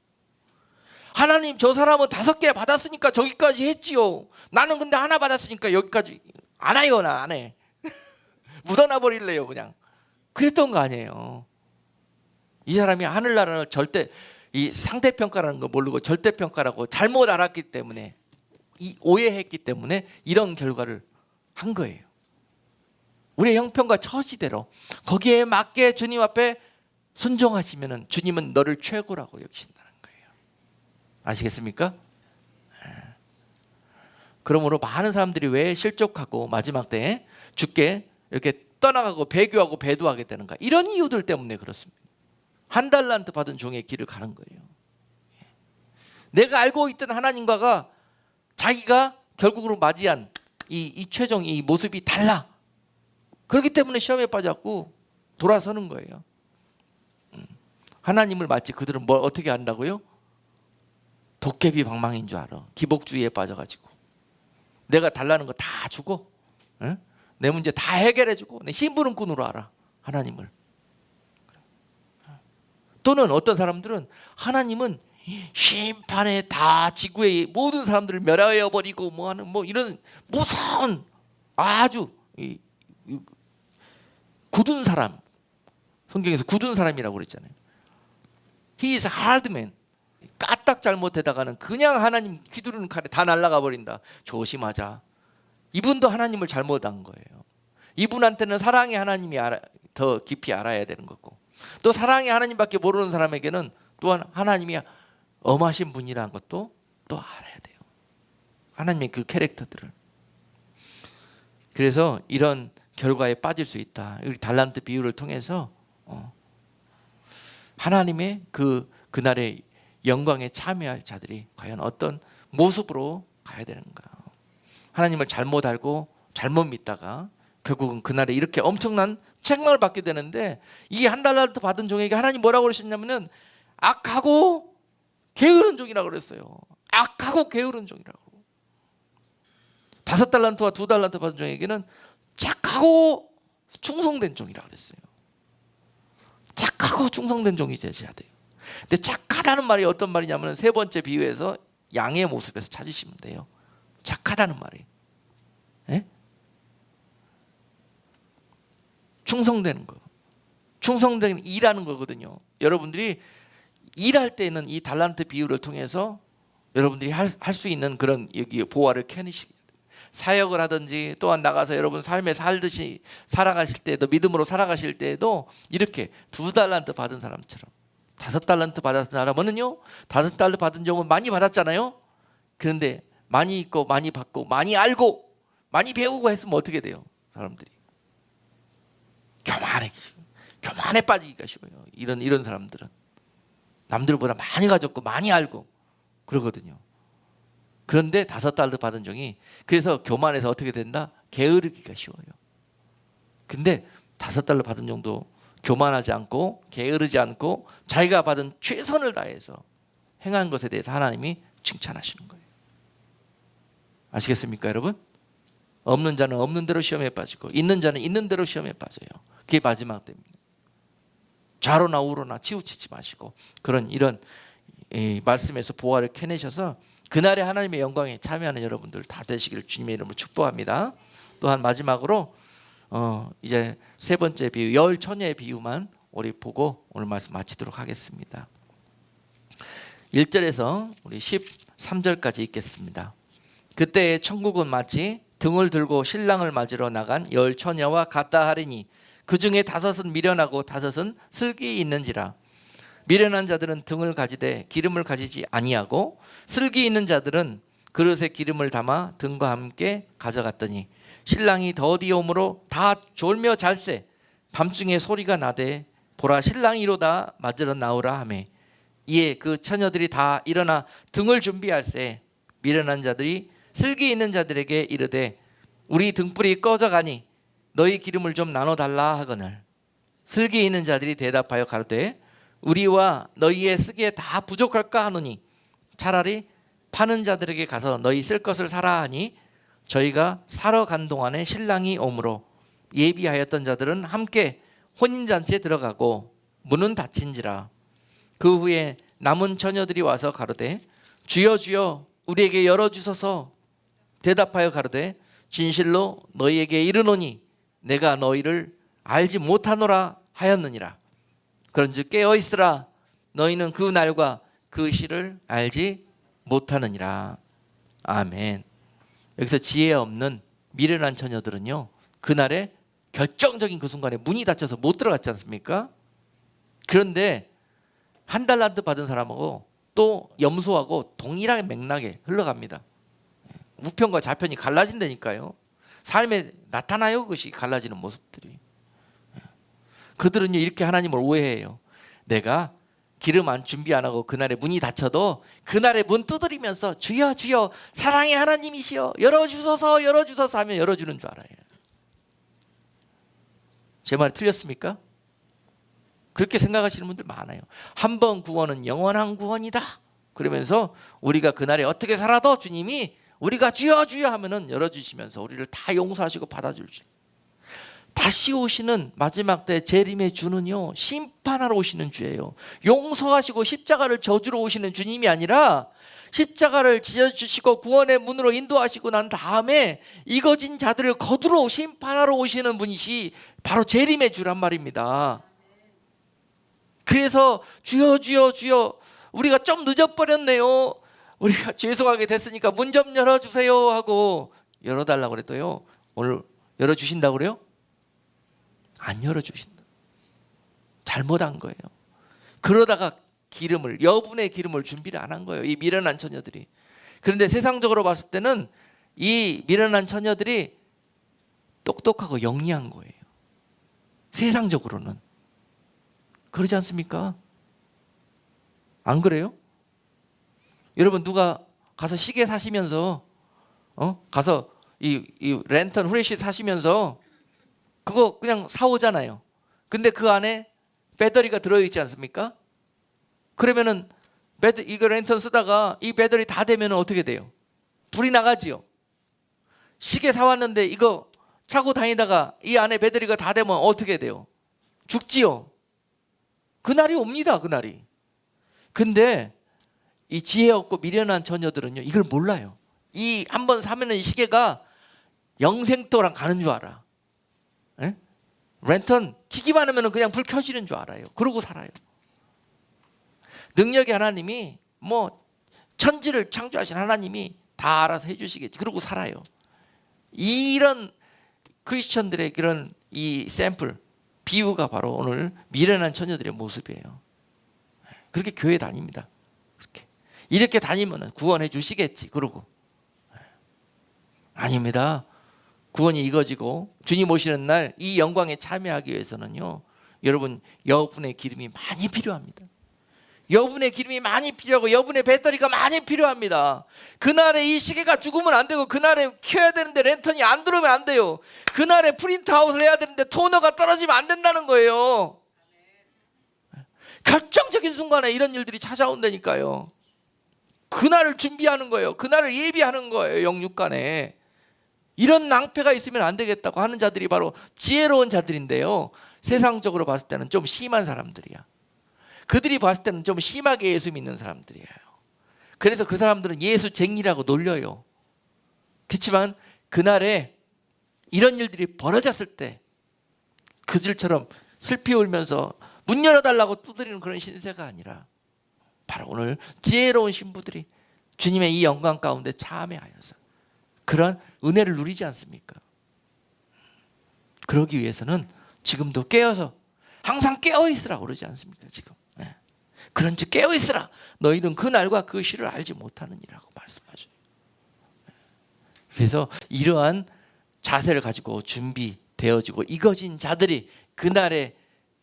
하나님 저 사람은 5개 받았으니까 저기까지 했지요. 나는 근데 하나 받았으니까 여기까지 안 해요. 나 안 해. 묻어놔 버릴래요 그냥. 그랬던 거 아니에요. 이 사람이 하늘나라를 절대 이 상대평가라는 거 모르고 절대평가라고 잘못 알았기 때문에, 오해했기 때문에 이런 결과를 한 거예요. 우리의 형편과 처지대로 거기에 맞게 주님 앞에 순종하시면 주님은 너를 최고라고 여기신다는 거예요. 아시겠습니까? 그러므로 많은 사람들이 왜 실족하고 마지막 때에 죽게 이렇게 떠나가고 배교하고 배도하게 되는가, 이런 이유들 때문에 그렇습니다. 한 달란트 받은 종의 길을 가는 거예요. 내가 알고 있던 하나님과가 자기가 결국으로 맞이한 이 최종 이 모습이 달라. 그렇기 때문에 시험에 빠졌고 돌아서는 거예요. 하나님을 마치 그들은 뭘 어떻게 안다고요? 도깨비 방망이인 줄 알아. 기복주의에 빠져가지고 내가 달라는 거 다 주고, 내 문제 다 해결해주고 내 심부름꾼으로 알아 하나님을. 또는 어떤 사람들은 하나님은 심판에 다 지구의 모든 사람들을 멸하여 버리고 뭐 하는 뭐 이런 무서운 아주 굳은 사람, 성경에서 굳은 사람이라고 그랬잖아요. He is a hard man. 까딱 잘못되다가는 그냥 하나님 휘두르는 칼에 다 날아가 버린다. 조심하자. 이분도 하나님을 잘못한 거예요. 이분한테는 사랑의 하나님이 더 깊이 알아야 되는 거고, 또 사랑의 하나님밖에 모르는 사람에게는 또한 하나님이 엄하신 분이라는 것도 또 알아야 돼요. 하나님의 그 캐릭터들을. 그래서 이런 결과에 빠질 수 있다. 우리 달란트 비유를 통해서 하나님의 그날의 영광에 참여할 자들이 과연 어떤 모습으로 가야 되는가. 하나님을 잘못 알고 잘못 믿다가 결국은 그날에 이렇게 엄청난 책망을 받게 되는데, 이 한 달란트 받은 종에게 하나님 뭐라고 그러셨냐면은 악하고 게으른 종이라고 그랬어요. 악하고 게으른 종이라고. 5달란트와 2달란트 받은 종에게는 착하고 충성된 종이라고 그랬어요. 착하고 충성된 종이 되셔야 돼요. 근데 착하다는 말이 어떤 말이냐면 세 번째 비유에서 양의 모습에서 찾으시면 돼요. 착하다는 말이, 예? 충성되는 거, 충성되는 일하는 거거든요. 여러분들이 일할 때는 이 달란트 비유를 통해서 여러분들이 할 수 있는 그런 여기 보화를 캐내시. 사역을 하든지 또한 나가서 여러분 삶에 살듯이 살아가실 때도, 믿음으로 살아가실 때에도 이렇게 2달란트 받은 사람처럼, 5달란트 받았던 사람은요, 5달란트 받은 종은 많이 받았잖아요. 그런데 많이 있고 많이 받고 많이 알고 많이 배우고 했으면 어떻게 돼요? 사람들이 교만에 빠지기가 쉬워요. 이런 사람들은 남들보다 많이 가졌고 많이 알고 그러거든요. 그런데 5달러 받은 종이 그래서 교만해서 어떻게 된다? 게으르기가 쉬워요. 근데 5달러 받은 종도 교만하지 않고 게으르지 않고 자기가 받은 최선을 다해서 행한 것에 대해서 하나님이 칭찬하시는 거예요. 아시겠습니까, 여러분? 없는 자는 없는 대로 시험에 빠지고 있는 자는 있는 대로 시험에 빠져요. 그게 마지막 때입니다. 좌로나 우로나 치우치지 마시고 이런 말씀에서 보화를 캐내셔서 그날의 하나님의 영광에 참여하는 여러분들 다 되시기를 주님의 이름으로 축복합니다. 또한 마지막으로 이제 세 번째 비유, 열 처녀의 비유만 우리 보고 오늘 말씀 마치도록 하겠습니다. 1절에서 우리 13절까지 읽겠습니다. 그때 천국은 마치 등을 들고 신랑을 맞으러 나간 열 처녀와 같다 하리니 그 중에 5은 미련하고 5은 슬기 있는지라. 미련한 자들은 등을 가지되 기름을 가지지 아니하고 슬기 있는 자들은 그릇에 기름을 담아 등과 함께 가져갔더니 신랑이 더디 오므로 다 졸며 잘세. 밤중에 소리가 나되 보라 신랑이로다 맞으러 나오라 하매 이에 그 처녀들이 다 일어나 등을 준비할세. 미련한 자들이 슬기 있는 자들에게 이르되 우리 등불이 꺼져가니 너희 기름을 좀 나눠달라 하거늘 슬기 있는 자들이 대답하여 가로되 우리와 너희의 쓰기에 다 부족할까 하노니 차라리 파는 자들에게 가서 너희 쓸 것을 사라 하니 저희가 사러 간 동안에 신랑이 오므로 예비하였던 자들은 함께 혼인잔치에 들어가고 문은 닫힌지라. 그 후에 남은 처녀들이 와서 가로되 주여 주여 우리에게 열어주소서. 대답하여 가로되 진실로 너희에게 이르노니 내가 너희를 알지 못하노라 하였느니라. 그런즉 깨어 있으라. 너희는 그 날과 그 시를 알지 못하느니라. 아멘. 여기서 지혜 없는 미련한 처녀들은요, 그날에 결정적인 그 순간에 문이 닫혀서 못 들어갔지 않습니까? 그런데 한 달란트 받은 사람하고 또 염소하고 동일하게 맥락에 흘러갑니다. 우편과 좌편이 갈라진다니까요. 삶에 나타나요, 그것이 갈라지는 모습들이. 그들은요 이렇게 하나님을 오해해요. 내가 기름 안 준비 안 하고 그날에 문이 닫혀도 그날에 문 두드리면서 주여 주여 사랑의 하나님이시여 열어주소서 열어주소서 하면 열어주는 줄 알아요. 제 말이 틀렸습니까? 그렇게 생각하시는 분들 많아요. 한 번 구원은 영원한 구원이다 그러면서 우리가 그날에 어떻게 살아도 주님이 우리가 주여 주여 하면은 열어주시면서 우리를 다 용서하시고 받아주시고, 다시 오시는 마지막 때 재림의 주는요 심판하러 오시는 주예요. 용서하시고 십자가를 져주러 오시는 주님이 아니라 십자가를 지어주시고 구원의 문으로 인도하시고 난 다음에 이거진 자들을 거두러 심판하러 오시는 분이시 바로 재림의 주란 말입니다. 그래서 주여 주여 주여 우리가 좀 늦어버렸네요, 우리가 죄송하게 됐으니까 문 좀 열어주세요 하고 열어달라고 그랬더요, 오늘 열어주신다고 그래요? 안 열어주신다. 잘못한 거예요. 그러다가 기름을, 여분의 기름을 준비를 안 한 거예요, 이 미련한 처녀들이. 그런데 세상적으로 봤을 때는 이 미련한 처녀들이 똑똑하고 영리한 거예요. 세상적으로는 그러지 않습니까? 안 그래요? 여러분 누가 가서 시계 사시면서 가서 이 랜턴 후레쉬 사시면서 그거 그냥 사오잖아요. 근데 그 안에 배터리가 들어있지 않습니까? 그러면은 이거 랜턴 쓰다가 이 배터리 다 되면 어떻게 돼요? 불이 나가지요. 시계 사왔는데 이거 차고 다니다가 이 안에 배터리가 다 되면 어떻게 돼요? 죽지요. 그날이 옵니다, 그날이. 근데 이 지혜 없고 미련한 처녀들은요 이걸 몰라요. 이 한번 사면은 이 시계가 영생토랑 가는 줄 알아. 에? 랜턴 키기만 하면 그냥 불 켜지는 줄 알아요. 그러고 살아요. 능력의 하나님이 뭐 천지를 창조하신 하나님이 다 알아서 해주시겠지 그러고 살아요. 이런 크리스천들의 그런 이 샘플 비유가 바로 오늘 미련한 처녀들의 모습이에요. 그렇게 교회 다닙니다. 이렇게 다니면 구원해 주시겠지 그러고. 아닙니다. 구원이 이거지고 주님 오시는 날 이 영광에 참여하기 위해서는요, 여러분 여분의 기름이 많이 필요합니다. 여분의 기름이 많이 필요하고 여분의 배터리가 많이 필요합니다. 그날에 이 시계가 죽으면 안 되고, 그날에 켜야 되는데 랜턴이 안 들어오면 안 돼요. 그날에 프린트아웃을 해야 되는데 토너가 떨어지면 안 된다는 거예요. 결정적인 순간에 이런 일들이 찾아온다니까요. 그날을 준비하는 거예요. 그날을 예비하는 거예요. 영육간에 이런 낭패가 있으면 안 되겠다고 하는 자들이 바로 지혜로운 자들인데요, 세상적으로 봤을 때는 좀 심한 사람들이야. 그들이 봤을 때는 좀 심하게 예수 믿는 사람들이에요. 그래서 그 사람들은 예수쟁이라고 놀려요. 그렇지만 그날에 이런 일들이 벌어졌을 때 그들처럼 슬피 울면서 문 열어달라고 두드리는 그런 신세가 아니라 바로 오늘 지혜로운 신부들이 주님의 이 영광 가운데 참여하여서 그런 은혜를 누리지 않습니까? 그러기 위해서는 지금도 깨어서 항상 깨어있으라 그러지 않습니까? 지금 그런즉 깨어있으라 너희는 그 날과 그 시를 알지 못하느니라고 말씀하셔요. 그래서 이러한 자세를 가지고 준비되어지고 이거진 자들이 그날에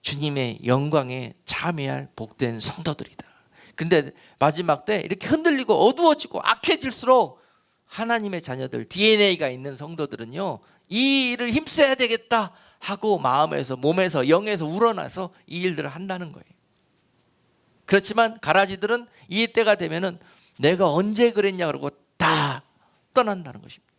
주님의 영광에 참여할 복된 성도들이다. 그런데 마지막 때 이렇게 흔들리고 어두워지고 악해질수록 하나님의 자녀들 DNA가 있는 성도들은요 이 일을 힘써야 되겠다 하고 마음에서 몸에서 영에서 우러나서 이 일들을 한다는 거예요. 그렇지만 가라지들은 이 때가 되면은 내가 언제 그랬냐 그러고 다 떠난다는 것입니다.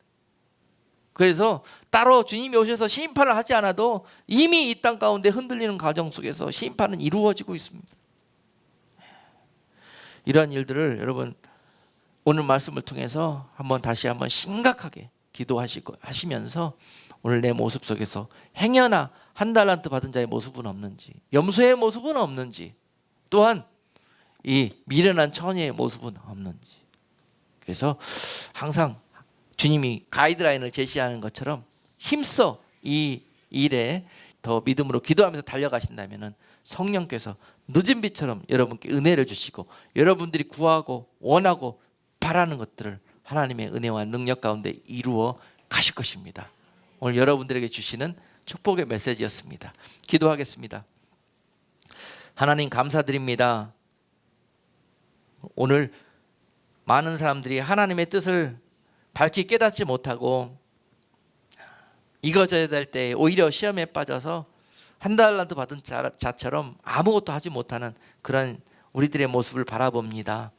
그래서 따로 주님이 오셔서 심판을 하지 않아도 이미 이 땅 가운데 흔들리는 과정 속에서 심판은 이루어지고 있습니다. 이러한 일들을 여러분 오늘 말씀을 통해서 다시 한번 심각하게 기도하시면서 오늘 내 모습 속에서 행여나 한 달란트 받은 자의 모습은 없는지, 염소의 모습은 없는지, 또한 이 미련한 처녀의 모습은 없는지. 그래서 항상 주님이 가이드라인을 제시하는 것처럼 힘써 이 일에 더 믿음으로 기도하면서 달려가신다면 성령께서 늦은 빛처럼 여러분께 은혜를 주시고 여러분들이 구하고 원하고 바라는 것들을 하나님의 은혜와 능력 가운데 이루어 가실 것입니다. 오늘 여러분들에게 주시는 축복의 메시지였습니다. 기도하겠습니다. 하나님 감사드립니다. 오늘 많은 사람들이 하나님의 뜻을 밝히 깨닫지 못하고 이거져야 될 때 오히려 시험에 빠져서 한 달란트 받은 자처럼 아무것도 하지 못하는 그런 우리들의 모습을 바라봅니다.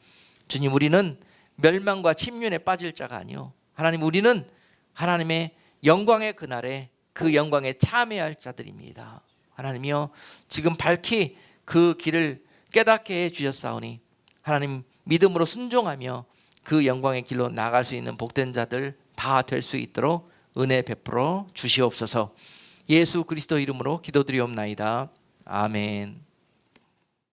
주님, 우리는 멸망과 침륜에 빠질 자가 아니요, 하나님, 우리는 하나님의 영광의 그날에 그 영광에 참여할 자들입니다. 하나님이여, 지금 밝히 그 길을 깨닫게 해 주셨사오니 하나님, 믿음으로 순종하며 그 영광의 길로 나아갈 수 있는 복된 자들 다 될 수 있도록 은혜 베풀어 주시옵소서. 예수 그리스도 이름으로 기도드리옵나이다. 아멘.